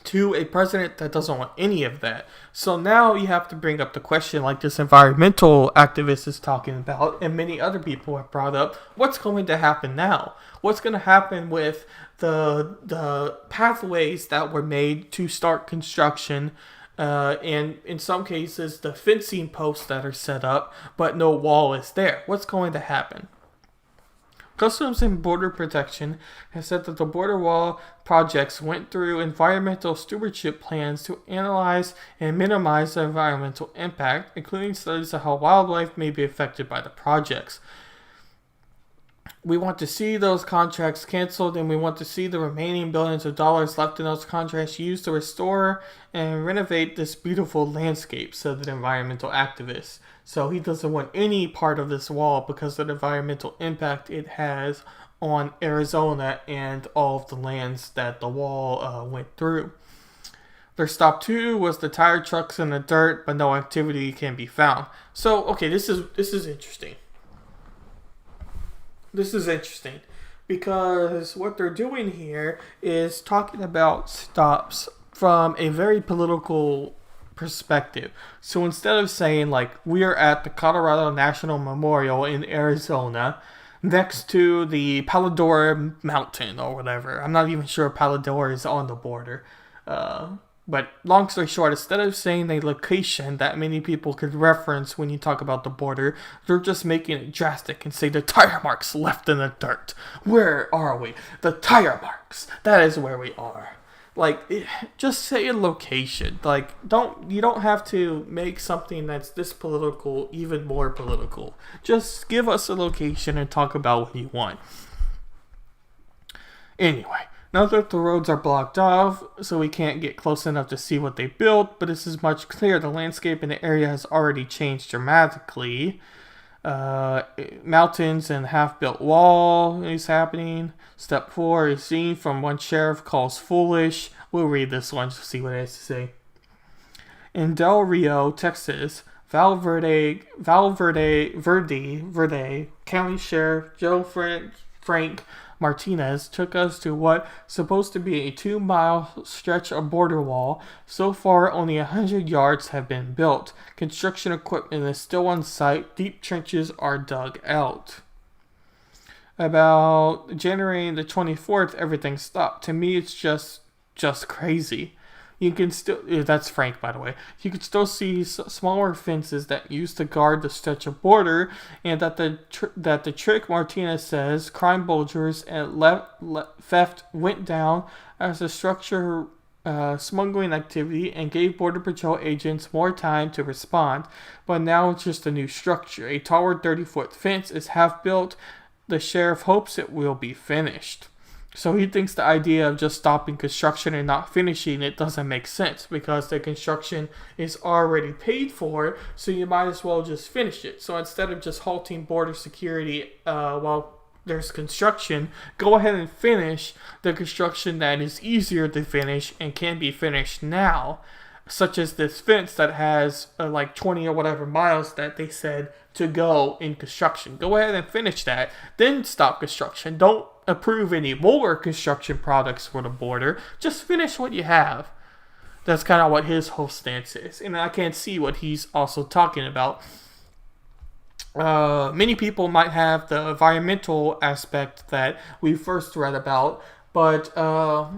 to a president that doesn't want any of that. So now you have to bring up the question, like this environmental activist is talking about, and many other people have brought up, what's going to happen now? What's going to happen with the pathways that were made to start construction, and in some cases the fencing posts that are set up, but no wall is there? What's going to happen? Customs and Border Protection has said that the border wall projects went through environmental stewardship plans to analyze and minimize the environmental impact, including studies of how wildlife may be affected by the projects. We want to see those contracts canceled, and we want to see the remaining billions of dollars left in those contracts used to restore and renovate this beautiful landscape, said the environmental activist. So he doesn't want any part of this wall because of the environmental impact it has on Arizona and all of the lands that the wall went through. Their stop 2 was the tire trucks in the dirt, but no activity can be found. So, okay, this is interesting. This is interesting because what they're doing here is talking about stops from a very political perspective. So instead of saying, like, we are at the Colorado National Memorial in Arizona next to the Palador Mountain or whatever. I'm not even sure Palador is on the border. But long story short, instead of saying a location that many people could reference when you talk about the border, they're just making it drastic and say the tire marks left in the dirt. Where are we? The tire marks. That is where we are. Like, just say a location. Like, you don't have to make something that's this political even more political. Just give us a location and talk about what you want. Anyway. Now that the roads are blocked off, so we can't get close enough to see what they built, but this is much clearer. The landscape in the area has already changed dramatically. Mountains and half-built wall is happening. Step 4 is seen from one sheriff calls foolish. We'll read this one to see what it has to say. In Del Rio, Texas, Verde County Sheriff Joe Frank Martinez took us to what's supposed to be a 2-mile stretch of border wall. So far, only 100 yards have been built. Construction equipment is still on site. Deep trenches are dug out. About January the 24th, everything stopped. To me, it's just crazy. You can still, that's Frank, by the way. You can still see smaller fences that used to guard the stretch of border, and that the trick, Martinez says, crime bulgers and theft went down as a structure smuggling activity and gave Border Patrol agents more time to respond. But now it's just a new structure. A taller 30-foot fence is half built. The sheriff hopes it will be finished. So he thinks the idea of just stopping construction and not finishing it doesn't make sense because the construction is already paid for, so you might as well just finish it. So instead of just halting border security while there's construction, go ahead and finish the construction that is easier to finish and can be finished now, such as this fence that has like 20 or whatever miles that they said to go in construction. Go ahead and finish that, then stop construction. Don't approve any more construction products for the border. Just finish what you have. That's kind of what his whole stance is, and I can't see what he's also talking about. Many people might have the environmental aspect that we first read about, but I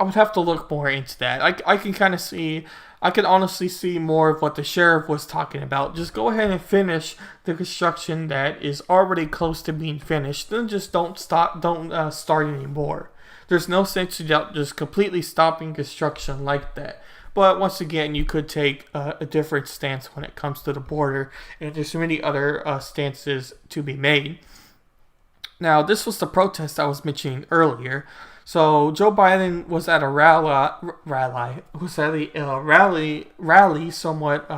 would have to look more into that. I can kind of see, I can honestly see more of what the sheriff was talking about. Just go ahead and finish the construction that is already close to being finished. Then just don't start anymore. There's no sense in just completely stopping construction like that. But once again, you could take a different stance when it comes to the border, and there's many other stances to be made. Now, this was the protest I was mentioning earlier. So Joe Biden was at a rally somewhat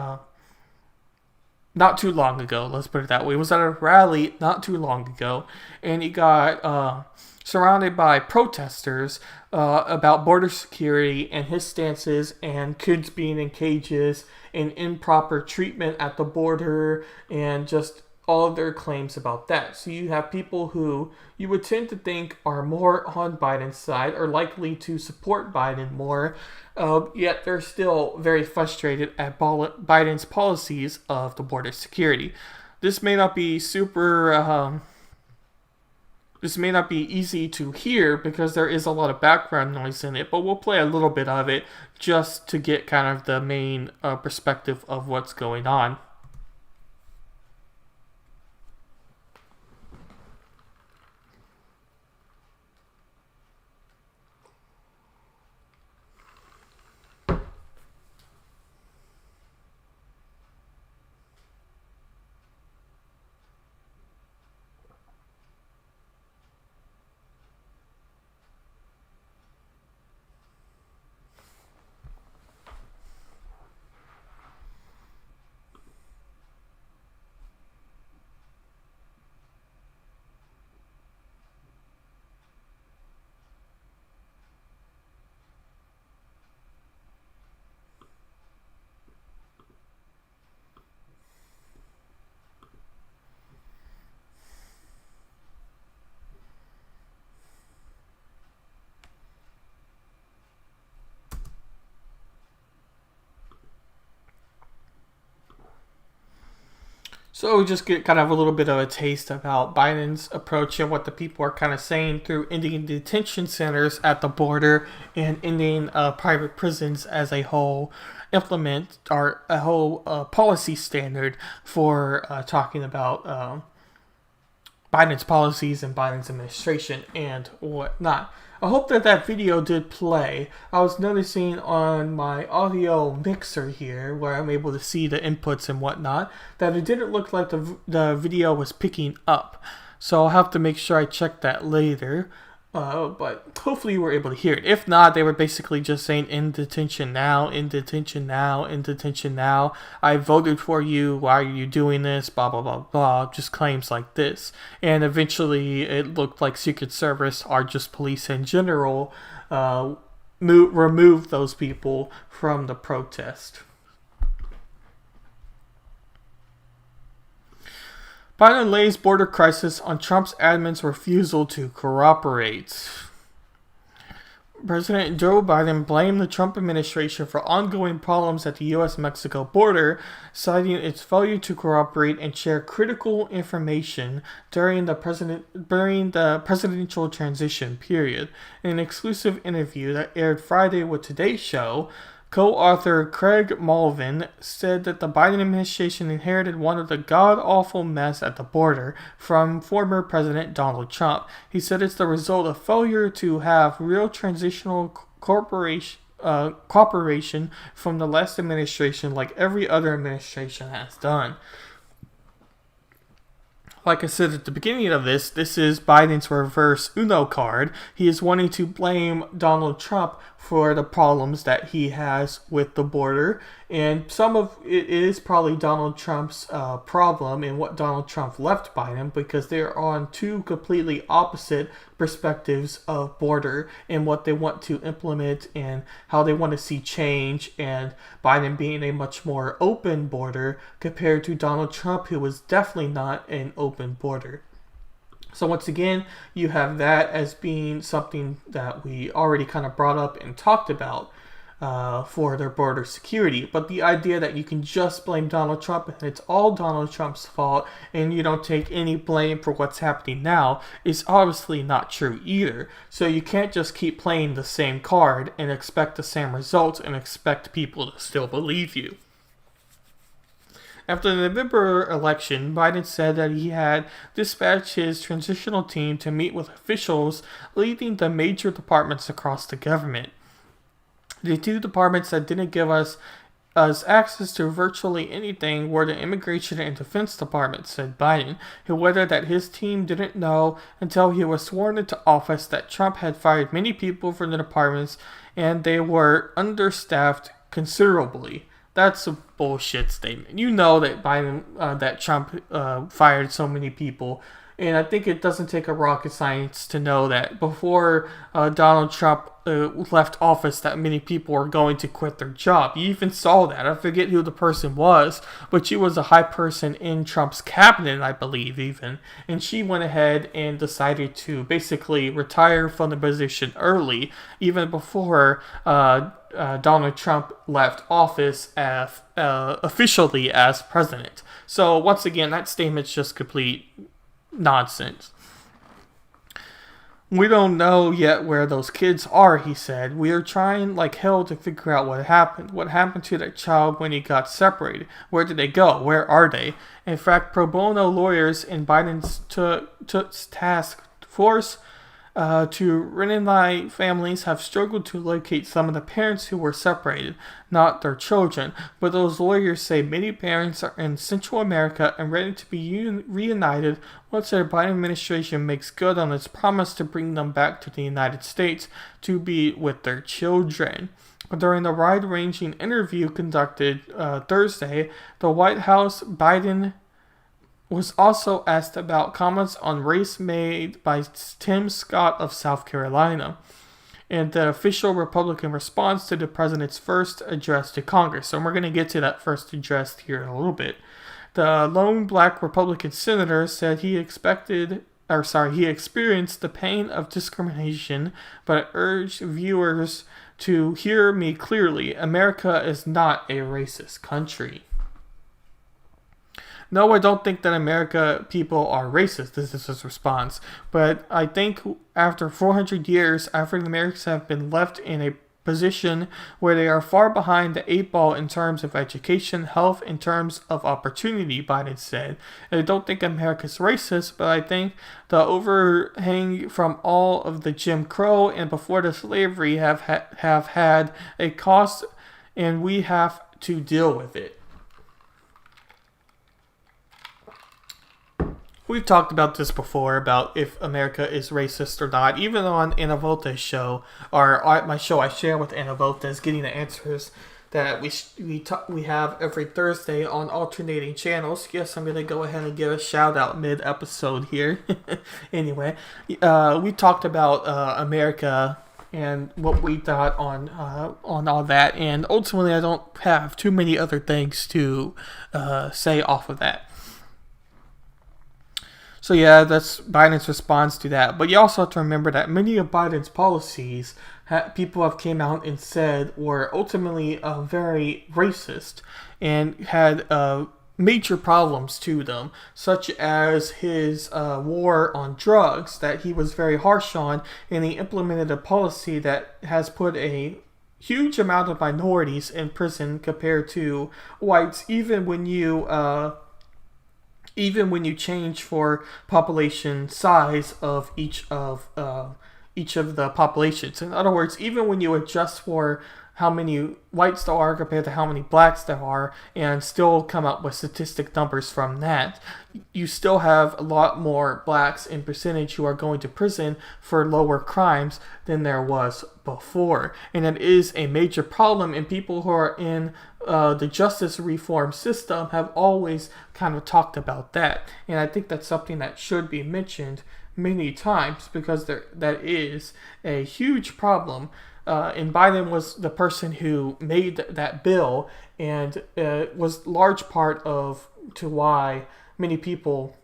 not too long ago. Let's put it that way. He was at a rally not too long ago, and he got surrounded by protesters about border security and his stances and kids being in cages and improper treatment at the border and just all of their claims about that. So you have people who you would tend to think are more on Biden's side or likely to support Biden more, yet they're still very frustrated at Biden's policies of the border security. This may not be easy to hear because there is a lot of background noise in it, but we'll play a little bit of it just to get kind of the main perspective of what's going on. So we just get kind of a little bit of a taste about Biden's approach and what the people are kind of saying through ending detention centers at the border and ending private prisons as a whole implement or a whole policy standard for talking about Biden's policies and Biden's administration and whatnot. I hope that video did play. I was noticing on my audio mixer here, where I'm able to see the inputs and whatnot, that it didn't look like the video was picking up. So I'll have to make sure I check that later. But hopefully you were able to hear it. If not, they were basically just saying in detention now, in detention now, in detention now. I voted for you. Why are you doing this? Blah, blah, blah, blah. Just claims like this. And eventually it looked like Secret Service or just police in general removed those people from the protest. Biden lays border crisis on Trump's admin's refusal to cooperate. President Joe Biden blamed the Trump administration for ongoing problems at the U.S.-Mexico border, citing its failure to cooperate and share critical information during the presidential transition period. In an exclusive interview that aired Friday with Today's Show, co-author Craig Malvin said that the Biden administration inherited one of the god-awful mess at the border from former President Donald Trump. He said it's the result of failure to have real transitional cooperation from the last administration like every other administration has done. Like I said at the beginning of this is Biden's reverse Uno card. He is wanting to blame Donald Trump for the problems that he has with the border. And some of it is probably Donald Trump's problem and what Donald Trump left Biden, because they're on two completely opposite perspectives of border and what they want to implement and how they want to see change, and Biden being a much more open border compared to Donald Trump, who was definitely not an open border. So once again, you have that as being something that we already kind of brought up and talked about for their border security. But the idea that you can just blame Donald Trump and it's all Donald Trump's fault and you don't take any blame for what's happening now is obviously not true either. So you can't just keep playing the same card and expect the same results and expect people to still believe you. After the November election, Biden said that he had dispatched his transitional team to meet with officials leading the major departments across the government. The two departments that didn't give us access to virtually anything were the Immigration and Defense Department, said Biden, who added that his team didn't know until he was sworn into office that Trump had fired many people from the departments and they were understaffed considerably. That's a bullshit statement. You know that that Trump fired so many people, and I think it doesn't take a rocket science to know that before Donald Trump left office, that many people were going to quit their job. You even saw that. I forget who the person was, but she was a high person in Trump's cabinet, I believe, even, and she went ahead and decided to basically retire from the position early, even before Donald Trump left office officially as president. So once again, that statement's just complete nonsense. We don't know yet where those kids are, he said. We are trying like hell to figure out what happened. What happened to that child when he got separated? Where did they go? Where are they? In fact, pro bono lawyers in Biden's task force to reunite families have struggled to locate some of the parents who were separated, not their children. But those lawyers say many parents are in Central America and ready to be reunited once the Biden administration makes good on its promise to bring them back to the United States to be with their children. During the wide-ranging interview conducted Thursday, the White House, Biden was also asked about comments on race made by Tim Scott of South Carolina and the official Republican response to the president's first address to Congress. So we're going to get to that first address here in a little bit. The lone black Republican senator said he experienced the pain of discrimination, but urged viewers to hear me clearly. America is not a racist country. No, I don't think that America people are racist. This is his response. But I think after 400 years, African Americans have been left in a position where they are far behind the eight ball in terms of education, health, in terms of opportunity, Biden said. And I don't think America's racist, but I think the overhang from all of the Jim Crow and before the slavery have had a cost, and we have to deal with it. We've talked about this before, about if America is racist or not. Even on Anna Volta's show, or my show I share with Anna Volta, is Getting the Answers, that we have every Thursday on alternating channels. Yes, I'm going to go ahead and give a shout out mid-episode here. Anyway, we talked about America and what we thought on all that, and ultimately I don't have too many other things to say off of that. So yeah, that's Biden's response to that. But you also have to remember that many of Biden's policies, people have came out and said were ultimately very racist and had major problems to them, such as his war on drugs that he was very harsh on, and he implemented a policy that has put a huge amount of minorities in prison compared to whites, even when you change for population size of each of the populations. In other words, even when you adjust for how many whites there are compared to how many blacks there are, and still come up with statistic numbers from that, you still have a lot more blacks in percentage who are going to prison for lower crimes than there was before. And it is a major problem, and people who are in the justice reform system have always kind of talked about that. And I think that's something that should be mentioned many times, because that is a huge problem. And Biden was the person who made that bill, and was large part of to why many people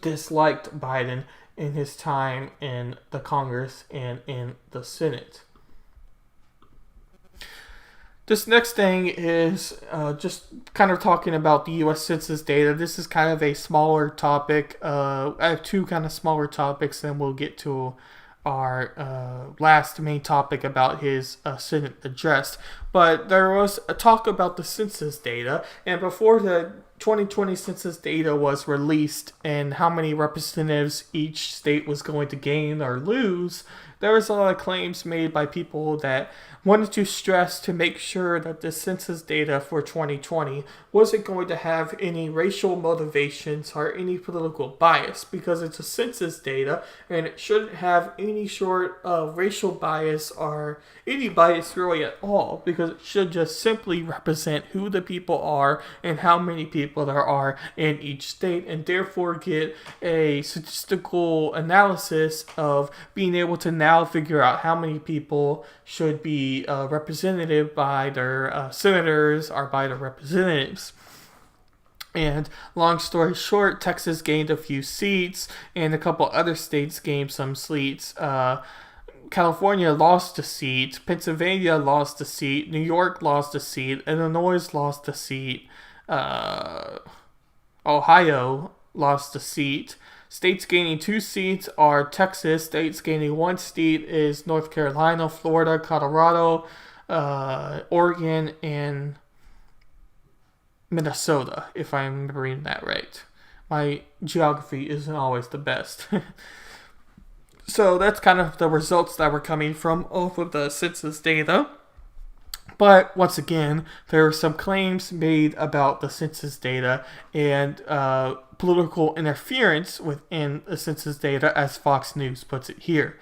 disliked Biden in his time in the Congress and in the Senate. This next thing is just kind of talking about the U.S. Census data. This is kind of a smaller topic. I have two kind of smaller topics, then we'll get to our last main topic about his Senate address. But there was a talk about the census data, and before the 2020 census data was released and how many representatives each state was going to gain or lose, there was a lot of claims made by people that wanted to stress to make sure that the census data for 2020 wasn't going to have any racial motivations or any political bias, because it's a census data and it shouldn't have any sort of racial bias or any bias really at all, because it should just simply represent who the people are and how many people there are in each state, and therefore get a statistical analysis of being able to now figure out how many people should be represented by their senators or by their representatives. And long story short, Texas gained a few seats, and a couple other states gained some seats. California lost a seat, Pennsylvania lost a seat, New York lost a seat, Illinois lost a seat, Ohio lost a seat. States gaining 2 seats are Texas. States gaining 1 seat is North Carolina, Florida, Colorado, Oregon, and Minnesota, if I'm remembering that right. My geography isn't always the best. So that's kind of the results that were coming from off of the census data. But once again, there are some claims made about the census data and political interference within the census data, as Fox News puts it here.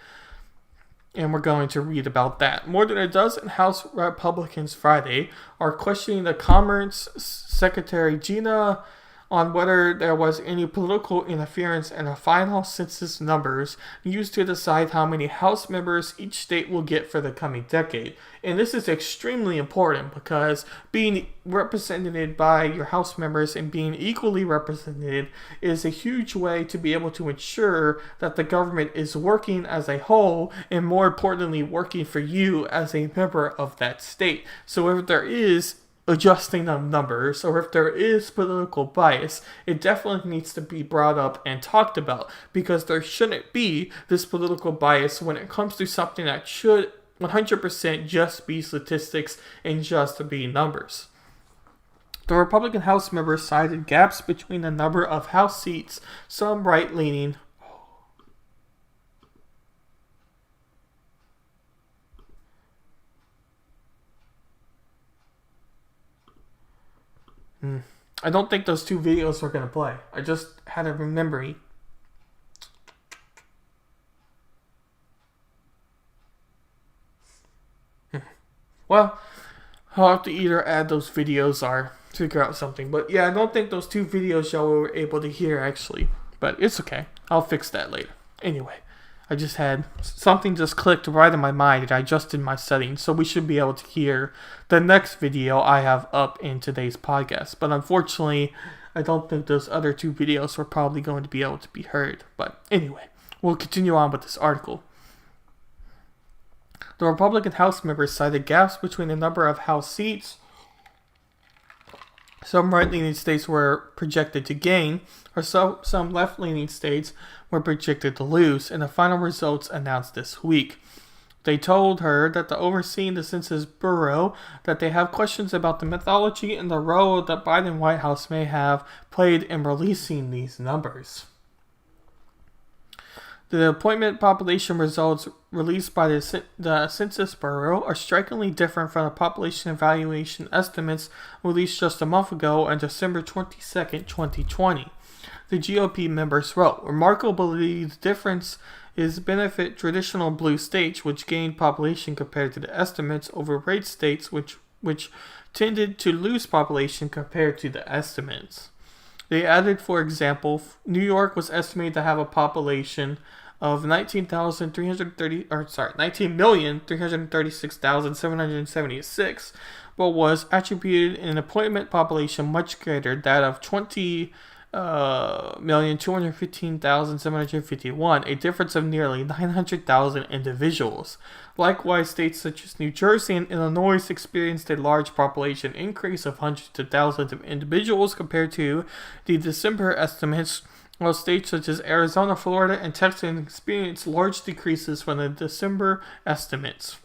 And we're going to read about that. More than a dozen House Republicans Friday are questioning the Commerce Secretary Gina on whether there was any political interference in the final census numbers used to decide how many House members each state will get for the coming decade. And this is extremely important, because being represented by your House members and being equally represented is a huge way to be able to ensure that the government is working as a whole, and more importantly, working for you as a member of that state. So if there is adjusting of numbers, or if there is political bias, it definitely needs to be brought up and talked about, because there shouldn't be this political bias when it comes to something that should 100% just be statistics and just be numbers. The Republican House members cited gaps between the number of House seats, some right-leaning. I don't think those 2 videos were going to play. I just had a memory. Well, I'll have to either add those videos or figure out something. But yeah, I don't think those 2 videos y'all were able to hear actually. But it's okay. I'll fix that later. Anyway, I just had something just clicked right in my mind, and I adjusted my settings, so we should be able to hear the next video I have up in today's podcast. But unfortunately, I don't think those other two videos were probably going to be able to be heard. But anyway, we'll continue on with this article. The Republican House members cited gaps between the number of House seats some right-leaning states were projected to gain, or some left-leaning states were projected to lose, in the final results announced this week. They told her that the overseeing the Census Bureau that they have questions about the methodology and the role that Biden White House may have played in releasing these numbers. The appointment population results released by the Census Bureau are strikingly different from the population evaluation estimates released just a month ago on December 22, 2020. The GOP members wrote, remarkably, the difference is benefit traditional blue states, which gained population compared to the estimates, over red states, which tended to lose population compared to the estimates. They added, for example, New York was estimated to have a population of 19,336,776, but was attributed an employment population much greater, that of 20,215,751, a difference of nearly 900,000 individuals. Likewise, states such as New Jersey and Illinois experienced a large population increase of hundreds of thousands of individuals compared to the December estimates, while states such as Arizona, Florida, and Texas experienced large decreases from the December estimates.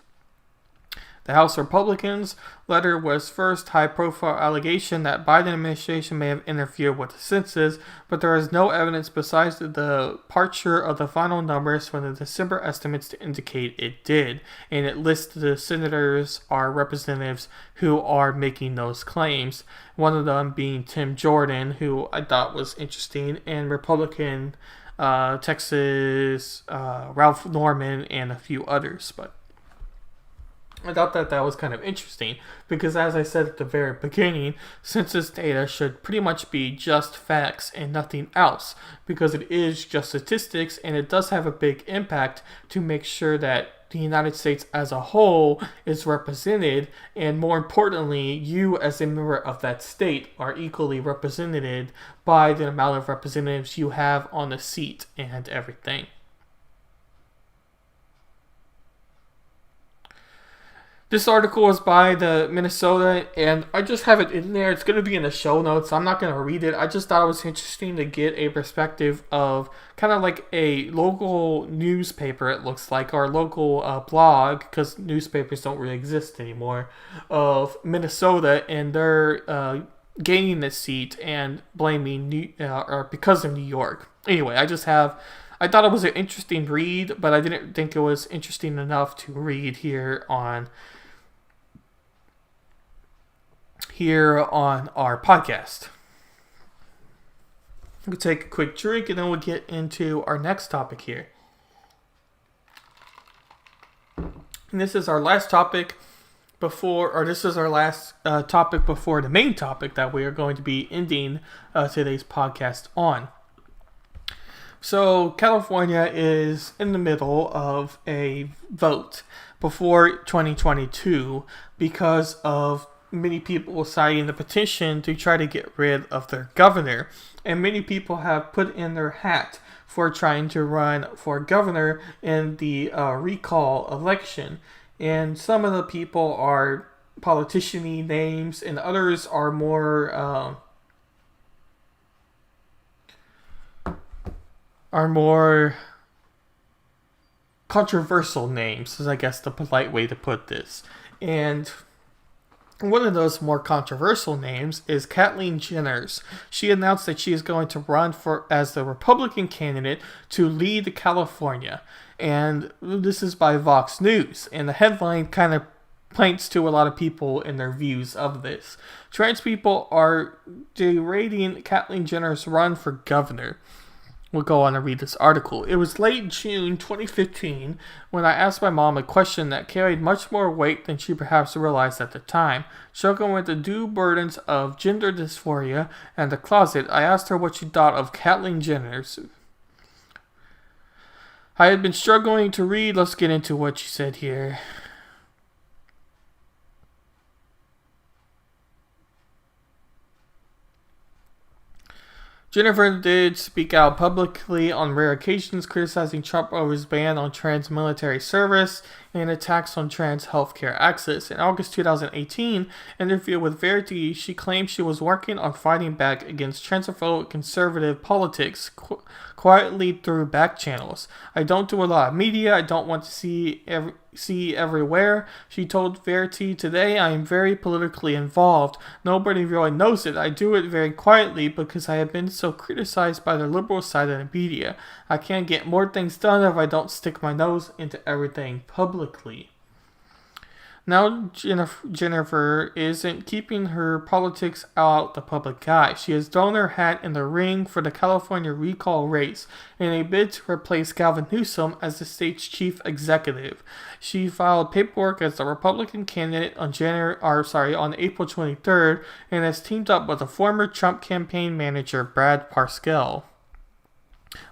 The House Republicans' letter was first high-profile allegation that Biden administration may have interfered with the census, but there is no evidence besides the departure of the final numbers from the December estimates to indicate it did, and it lists the senators or representatives who are making those claims, one of them being Tim Jordan, who I thought was interesting, and Republican Texas Ralph Norman, and a few others, but I thought that was kind of interesting because, as I said at the very beginning, census data should pretty much be just facts and nothing else, because it is just statistics, and it does have a big impact to make sure that the United States as a whole is represented, and more importantly, you as a member of that state are equally represented by the amount of representatives you have on the seat and everything. This article is by the Minnesota, and I just have it in there. It's going to be in the show notes. I'm not going to read it. I just thought it was interesting to get a perspective of kind of like a local newspaper, it looks like, or a local blog, because newspapers don't really exist anymore, of Minnesota, and they're gaining the seat and blaming or because of New York. Anyway, I thought it was an interesting read, but I didn't think it was interesting enough to read here on our podcast. We'll take a quick drink and then we'll get into our next topic here. And this is our last topic before the main topic that we are going to be ending today's podcast on. So California is in the middle of a vote before 2022 because of many people signing the petition to try to get rid of their governor. And many people have put in their hat for trying to run for governor in the recall election. And some of the people are politician-y names, and others are more controversial names, is I guess the polite way to put this. And one of those more controversial names is Caitlyn Jenner. She announced that she is going to run as the Republican candidate to lead California. And this is by Vox News. And the headline kind of points to a lot of people in their views of this. Trans people are deriding Caitlyn Jenner's run for governor. We'll go on and read this article. It was late June 2015 when I asked my mom a question that carried much more weight than she perhaps realized at the time. Struggling with the due burdens of gender dysphoria and the closet, I asked her what she thought of Caitlyn Jenner. I had been struggling to read. Let's get into what she said here. Jennifer did speak out publicly on rare occasions, criticizing Trump over his ban on trans military service and attacks on trans healthcare access. In August 2018, in an interview with Verity, she claimed she was working on fighting back against transphobic conservative politics quietly through back channels. I don't do a lot of media. I don't want to see everywhere. She told Verity today, I am very politically involved. Nobody really knows it. I do it very quietly because I have been so criticized by the liberal side of the media. I can't get more things done if I don't stick my nose into everything publicly. Now Jennifer isn't keeping her politics out the public eye. She has thrown her hat in the ring for the California recall race in a bid to replace Gavin Newsom as the state's chief executive. She filed paperwork as the Republican candidate on April 23rd and has teamed up with a former Trump campaign manager, Brad Parscale.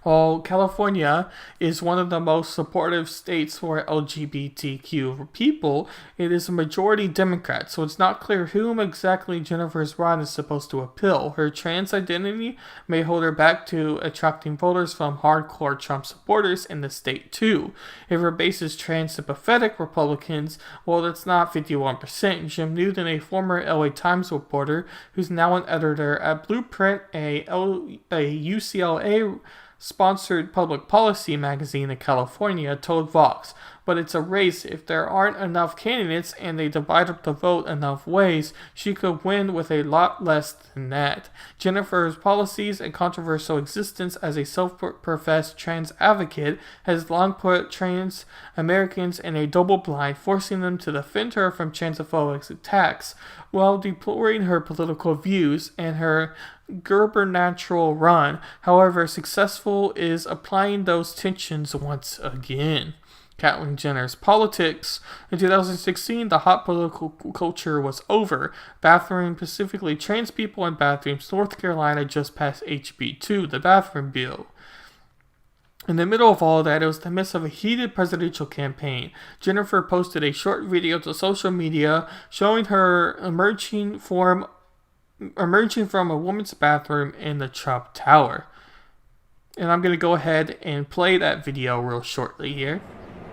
While California is one of the most supportive states for LGBTQ people, it is a majority Democrat, so it's not clear whom exactly Jennifer's run is supposed to appeal. Her trans identity may hold her back to attracting voters from hardcore Trump supporters in the state too. If her base is trans-sympathetic Republicans, well, that's not 51%. Jim Newton, a former LA Times reporter who's now an editor at Blueprint, a UCLA sponsored public policy magazine in California, told Vox, but it's a race. If there aren't enough candidates and they divide up the vote enough ways, she could win with a lot less than that. Jennifer's policies and controversial existence as a self-professed trans advocate has long put trans Americans in a double blind, forcing them to defend her from transphobic attacks, while deploring her political views and her gubernatorial run, however successful, is applying those tensions once again. Caitlyn Jenner's politics. In 2016, the hot political culture was over. Bathroom, specifically trans people in bathrooms, North Carolina just passed HB 2, the bathroom bill. In the middle of all that, it was the midst of a heated presidential campaign. Jennifer posted a short video to social media showing her emerging from a woman's bathroom in the Trump Tower. And I'm going to go ahead and play that video real shortly here.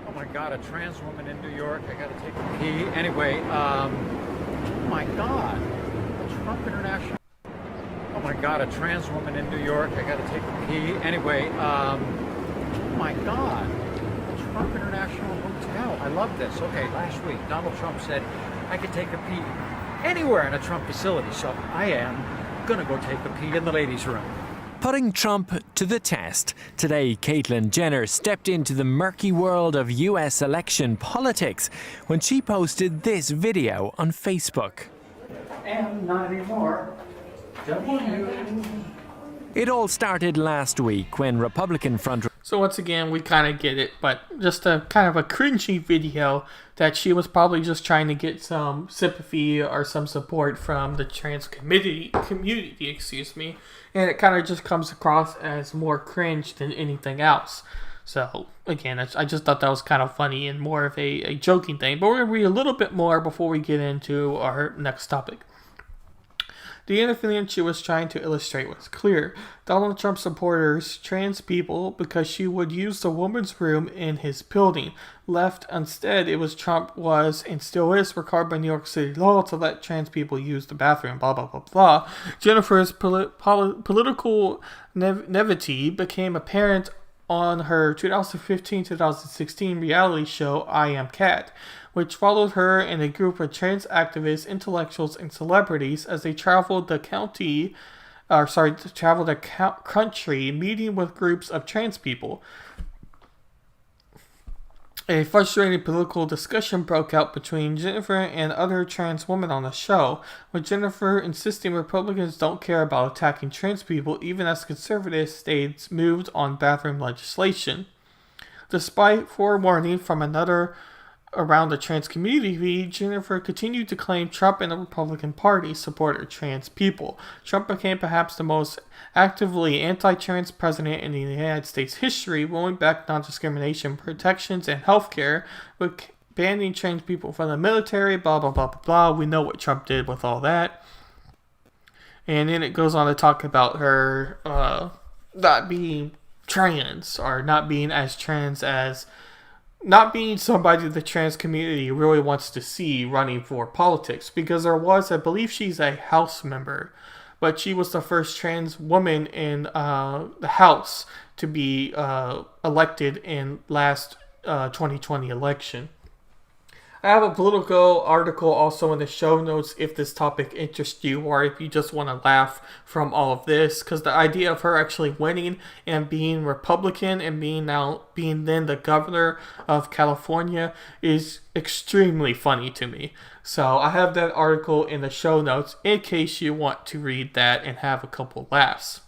Oh my God, a trans woman in New York. I got to take a pee. Anyway, oh my God, a Trump International. Oh my God, a trans woman in New York. I got to take a pee. Anyway, oh my God, a Trump International Hotel. I love this. Okay, last week, Donald Trump said I could take a pee anywhere in a Trump facility, so I am gonna go take a pee in the ladies' room. Putting Trump to the test. Today, Caitlyn Jenner stepped into the murky world of US election politics when she posted this video on Facebook. And not anymore. It all started last week when Republican front. So once again, we kind of get it, but just a kind of a cringy video that she was probably just trying to get some sympathy or some support from the trans community, and it kind of just comes across as more cringe than anything else. So again, I just thought that was kind of funny and more of a joking thing, but we're going to read a little bit more before we get into our next topic. The incident she was trying to illustrate was clear. Donald Trump supporters trans people because she would use the woman's room in his building. Left instead, it was Trump was and still is required by New York City law to let trans people use the bathroom, blah, blah, blah, blah. Jennifer's political naivety became apparent on her 2015-2016 reality show, I Am Cat, which followed her and a group of trans activists, intellectuals, and celebrities as they traveled the country, meeting with groups of trans people. A frustrating political discussion broke out between Jennifer and other trans women on the show, with Jennifer insisting Republicans don't care about attacking trans people even as conservative states moved on bathroom legislation. Despite forewarning from another around the trans community, Jennifer continued to claim Trump and the Republican Party supported trans people. Trump became perhaps the most actively anti-trans president in the United States history, rolling back non-discrimination protections and healthcare, with banning trans people from the military, blah, blah, blah, blah, blah. We know what Trump did with all that. And then it goes on to talk about her not being trans, or not being as trans as, not being somebody the trans community really wants to see running for politics. Because there was, I believe she's a House member, but she was the first trans woman in the House to be elected in last 2020 election. I have a political article also in the show notes if this topic interests you, or if you just want to laugh from all of this, because the idea of her actually winning and being Republican and being then the governor of California is extremely funny to me. So I have that article in the show notes in case you want to read that and have a couple laughs.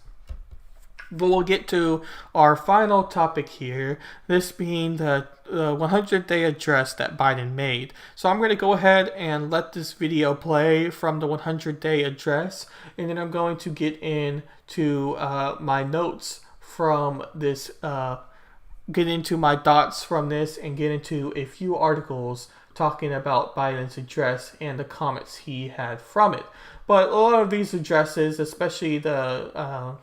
But we'll get to our final topic here, this being the 100-day address that Biden made. So I'm going to go ahead and let this video play from the 100-day address, and then I'm going to get into my notes from this, get into my thoughts from this, and get into a few articles talking about Biden's address and the comments he had from it. But a lot of these addresses, especially the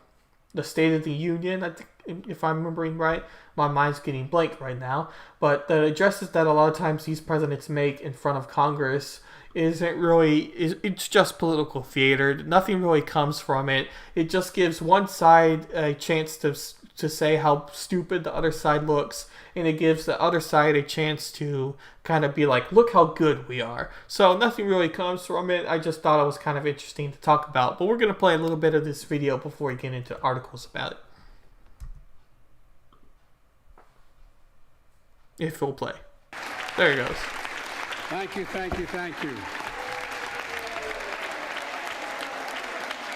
State of the Union, I think, if I'm remembering right, my mind's getting blank right now, but the addresses that a lot of times these presidents make in front of Congress it's just political theater. Nothing really comes from it. It just gives one side a chance to say how stupid the other side looks, and it gives the other side a chance to kind of be like, look how good we are. So nothing really comes from it. I just thought it was kind of interesting to talk about. But we're going to play a little bit of this video before we get into articles about it. If it'll play. There it goes. Thank you, thank you, thank you.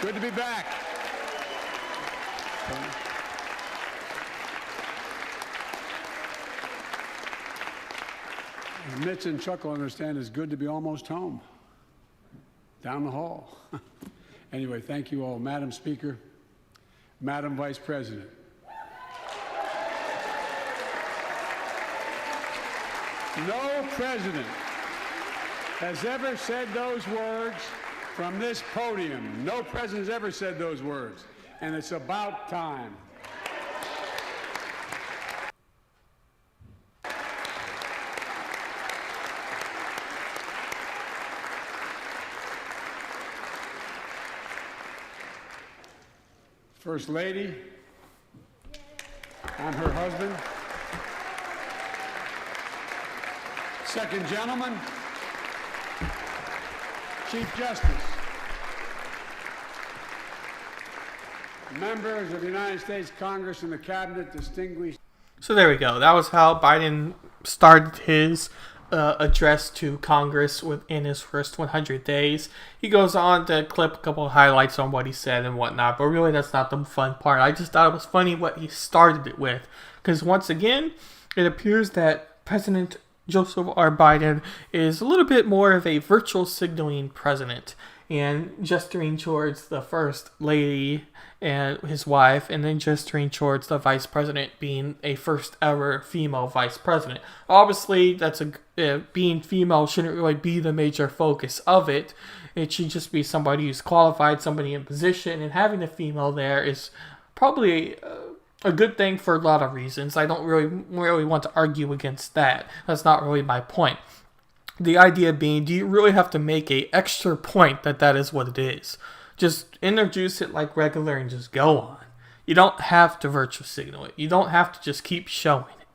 Good to be back. Mitch and Chuck will understand it's good to be almost home. Down the hall. Anyway, thank you all. Madam Speaker, Madam Vice President. No president has ever said those words from this podium. No president has ever said those words. And it's about time. First Lady, I'm her husband. Second Gentleman, Chief Justice, members of the United States Congress and the Cabinet, distinguished. So there we go. That was how Biden started his address to Congress within his first 100 days. He goes on to clip a couple of highlights on what he said and whatnot, but really that's not the fun part. I just thought it was funny what he started it with, because once again, it appears that President Joseph R. Biden is a little bit more of a virtual signaling president and gesturing towards the First Lady and his wife, and then gesturing towards the Vice President being a first ever female Vice President. Obviously, being female shouldn't really be the major focus of it. It should just be somebody who's qualified, somebody in position, and having a female there is probably a good thing for a lot of reasons. I don't really want to argue against that. That's not really my point. The idea being, do you really have to make an extra point that is what it is? Just introduce it like regular and just go on. You don't have to virtual signal it. You don't have to just keep showing it.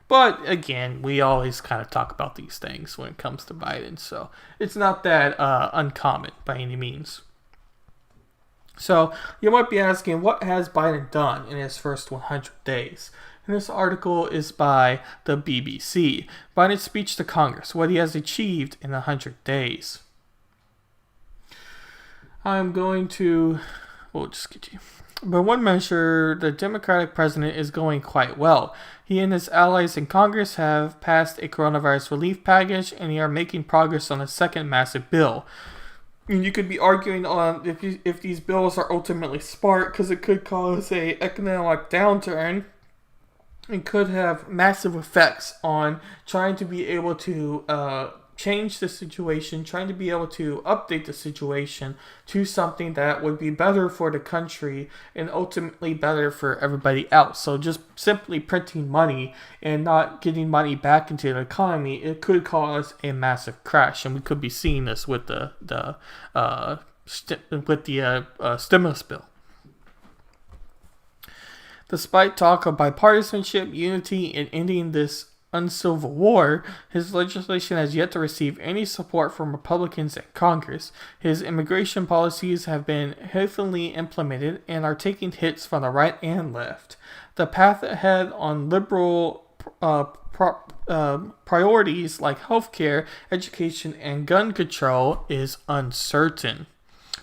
But again, we always kind of talk about these things when it comes to Biden, so it's not that uncommon by any means. So you might be asking, what has Biden done in his first 100 days? And this article is by the BBC. Biden's speech to Congress, what he has achieved in 100 days. I'm going to, we'll just get you. By one measure, the Democratic president is going quite well. He and his allies in Congress have passed a coronavirus relief package, and they are making progress on a second massive bill. And you could be arguing on if these bills are ultimately smart, because it could cause a economic downturn and could have massive effects on trying to be able to change the situation, trying to be able to update the situation to something that would be better for the country and ultimately better for everybody else. So just simply printing money and not getting money back into the economy, it could cause a massive crash, and we could be seeing this with the stimulus bill. Despite talk of bipartisanship, unity, and ending this uncivil war, his legislation has yet to receive any support from Republicans in Congress. His immigration policies have been heavily implemented and are taking hits from the right and left. The path ahead on liberal priorities like healthcare, education, and gun control is uncertain.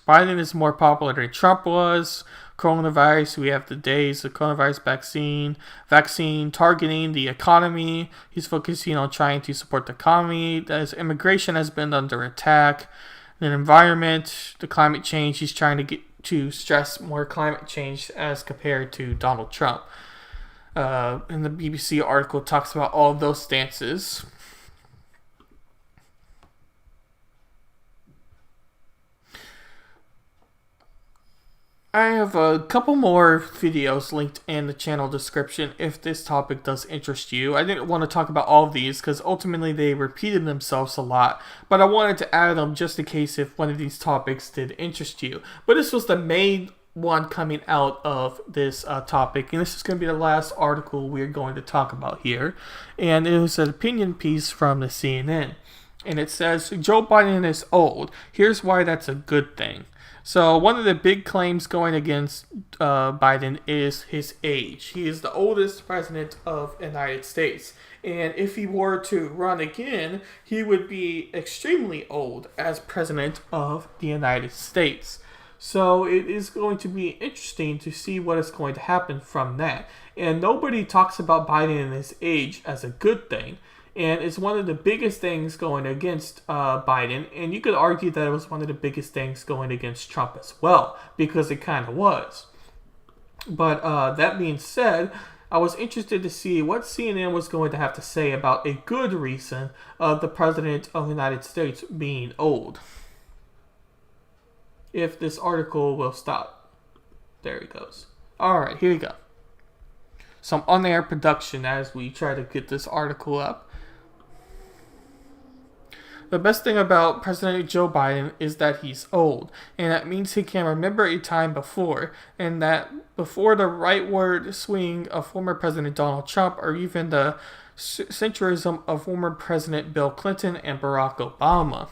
Biden is more popular than Trump was. Coronavirus, we have the days of coronavirus vaccine targeting the economy. He's focusing on trying to support the economy. As immigration has been under attack. The environment, the climate change, he's trying to get to stress more climate change as compared to Donald Trump. And the BBC article talks about all of those stances. I have a couple more videos linked in the channel description if this topic does interest you. I didn't want to talk about all of these because ultimately they repeated themselves a lot, but I wanted to add them just in case if one of these topics did interest you. But this was the main one coming out of this topic, and this is going to be the last article we're going to talk about here. And it was an opinion piece from the CNN, and it says, Joe Biden is old. Here's why that's a good thing. So one of the big claims going against Biden is his age. He is the oldest president of the United States. And if he were to run again, he would be extremely old as president of the United States. So it is going to be interesting to see what is going to happen from that. And nobody talks about Biden and his age as a good thing. And it's one of the biggest things going against Biden. And you could argue that it was one of the biggest things going against Trump as well, because it kind of was. But that being said, I was interested to see what CNN was going to have to say about a good reason of the president of the United States being old. If this article will stop. There it goes. Alright, here we go. Some on-air production as we try to get this article up. The best thing about President Joe Biden is that he's old, and that means he can remember a time before, and that before the rightward swing of former President Donald Trump, or even the centrism of former President Bill Clinton and Barack Obama.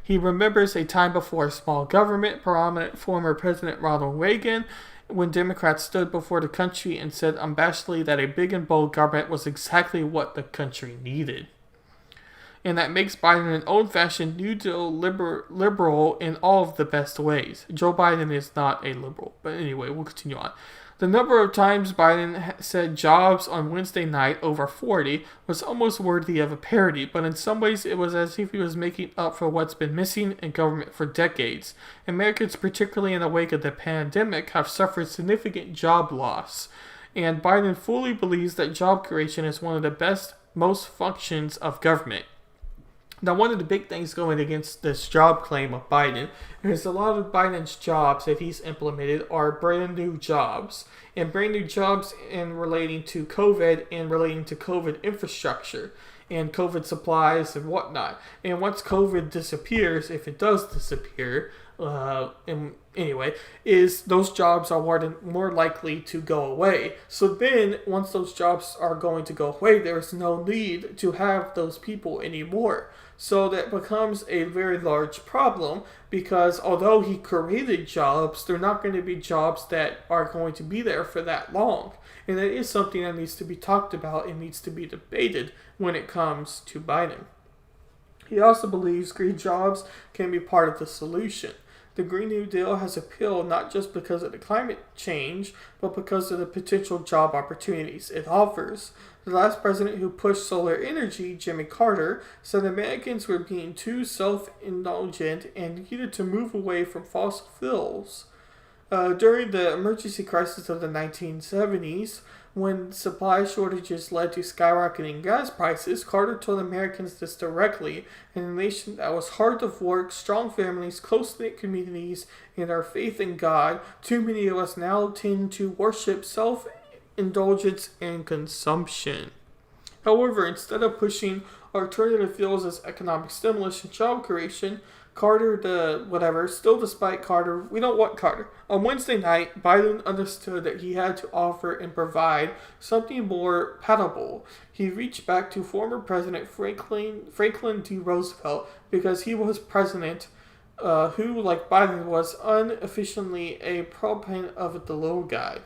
He remembers a time before small government, prominent former President Ronald Reagan, when Democrats stood before the country and said unabashedly that a big and bold government was exactly what the country needed. And that makes Biden an old-fashioned New Deal liberal in all of the best ways. Joe Biden is not a liberal. But anyway, we'll continue on. The number of times Biden said jobs on Wednesday night, over 40, was almost worthy of a parody, but in some ways it was as if he was making up for what's been missing in government for decades. Americans, particularly in the wake of the pandemic, have suffered significant job loss, and Biden fully believes that job creation is one of the most functions of government. Now, one of the big things going against this job claim of Biden is a lot of Biden's jobs that he's implemented are brand new jobs. And brand new jobs in relating to COVID and relating to COVID infrastructure and COVID supplies and whatnot. And once COVID disappears, if it does disappear, is those jobs are more likely to go away. So then, once those jobs are going to go away, there's no need to have those people anymore. So that becomes a very large problem because although he created jobs, they're not going to be jobs that are going to be there for that long. And that is something that needs to be talked about and needs to be debated when it comes to Biden. He also believes green jobs can be part of the solution. The Green New Deal has appeal not just because of the climate change, but because of the potential job opportunities it offers. The last president who pushed solar energy, Jimmy Carter, said Americans were being too self-indulgent and needed to move away from fossil fuels. During the emergency crisis of the 1970s, When supply shortages led to skyrocketing gas prices, Carter told Americans this directly. In a nation that was hard of work, strong families, close-knit communities, and our faith in God, too many of us now tend to worship self-indulgence and consumption. However, instead of pushing alternative fuels as economic stimulus and job creation, despite Carter, we don't want Carter. On Wednesday night, Biden understood that he had to offer and provide something more palatable. He reached back to former President Franklin D. Roosevelt because he was president who, like Biden, was unofficially a proponent of the little guy.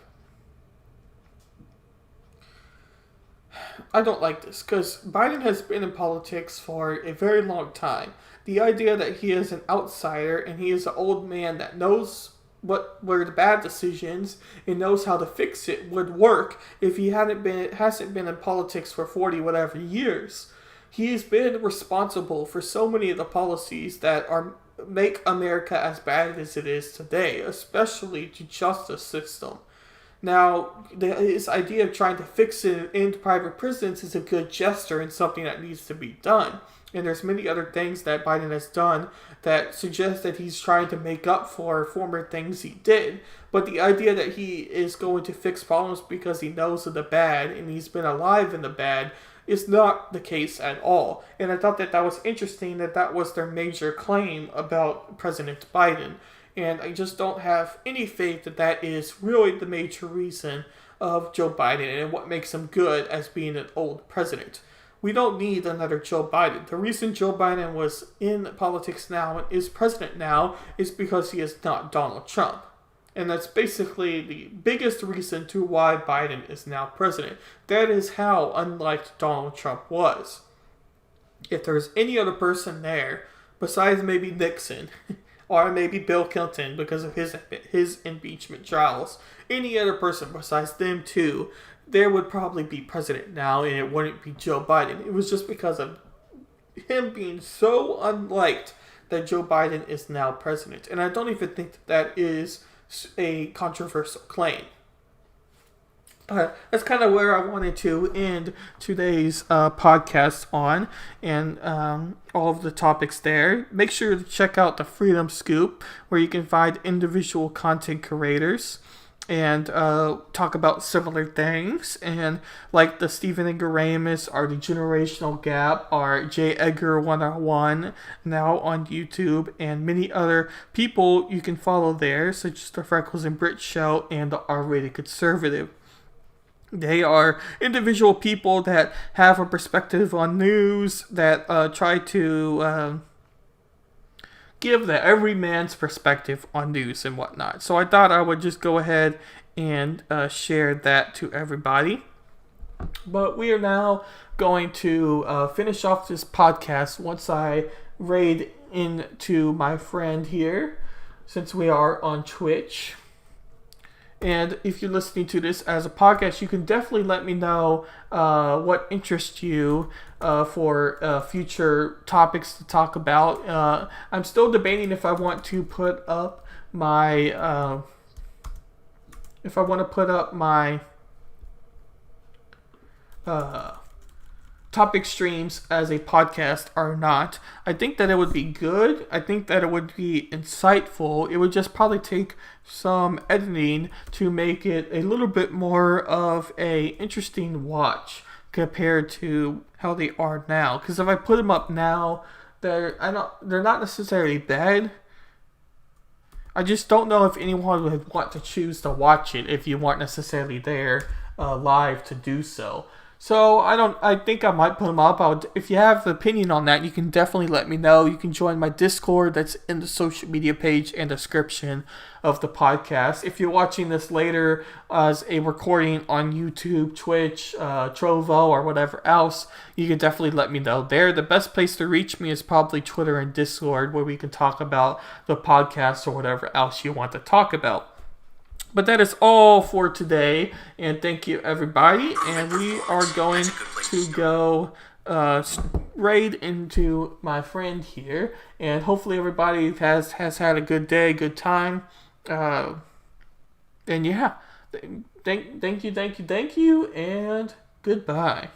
I don't like this because Biden has been in politics for a very long time. The idea that he is an outsider and he is an old man that knows what were the bad decisions and knows how to fix it would work if he hasn't been in politics for 40 whatever years. He's been responsible for so many of the policies that make America as bad as it is today, especially the justice system. Now, his idea of trying to fix it and end private prisons is a good gesture and something that needs to be done. And there's many other things that Biden has done that suggest that he's trying to make up for former things he did. But the idea that he is going to fix problems because he knows of the bad and he's been alive in the bad is not the case at all. And I thought that was interesting that was their major claim about President Biden. And I just don't have any faith that is really the major reason of Joe Biden and what makes him good as being an old president. We don't need another Joe Biden. The reason Joe Biden was in politics now and is president now is because he is not Donald Trump. And that's basically the biggest reason to why Biden is now president. That is how unliked Donald Trump was. If there's any other person there, besides maybe Nixon, or maybe Bill Clinton because of his impeachment trials, any other person besides them two, there would probably be president now, and it wouldn't be Joe Biden. It was just because of him being so unliked that Joe Biden is now president. And I don't even think that is a controversial claim. That's kind of where I wanted to end today's podcast on, and all of the topics there. Make sure to check out the Freedom Scoop, where you can find individual content creators and talk about similar things, and like the Stephen Ignoramus, or the Generational Gap, or J. Edgar 101 now on YouTube, and many other people you can follow there, such as the Freckles and Brit Show and the R-Rated Conservative. They are individual people that have a perspective on news, that try to give the everyman's perspective on news and whatnot. So I thought I would just go ahead and share that to everybody. But we are now going to finish off this podcast once I raid into my friend here, since we are on Twitch. And if you're listening to this as a podcast, you can definitely let me know what interests you for future topics to talk about. I'm still debating if I want to put up my topic streams as a podcast or not. I think that it would be good. I think that it would be insightful. It would just probably take some editing to make it a little bit more of a interesting watch compared to how they are now. Because if I put them up now, they're not necessarily bad. I just don't know if anyone would want to choose to watch it if you weren't necessarily there live to do so. So I think I might put them up. If you have an opinion on that, you can definitely let me know. You can join my Discord that's in the social media page and description of the podcast. If you're watching this later as a recording on YouTube, Twitch, Trovo, or whatever else, you can definitely let me know there. The best place to reach me is probably Twitter and Discord, where we can talk about the podcast or whatever else you want to talk about. But that is all for today, and thank you, everybody. And we are going to go raid into my friend here, and hopefully everybody has had a good day, good time. And yeah, Thank you, and goodbye.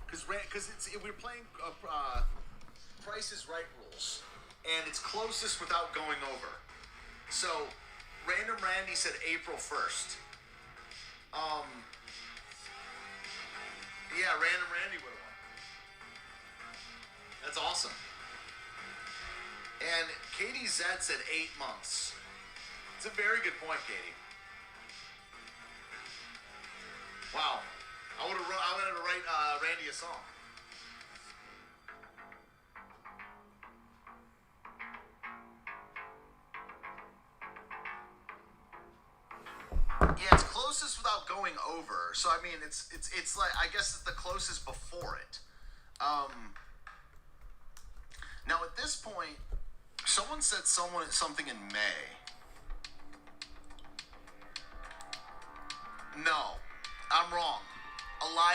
Because we're playing Price is Right rules, and it's closest without going over. So, Random Randy said April 1st. Yeah, Random Randy would have won. That's awesome. And Katie Zed said 8 months. It's a very good point, Katie. Wow. I wanted to write Randy a song. Yeah, it's closest without going over. So I mean, it's like, I guess it's the closest before it. Now at this point, someone said something in May.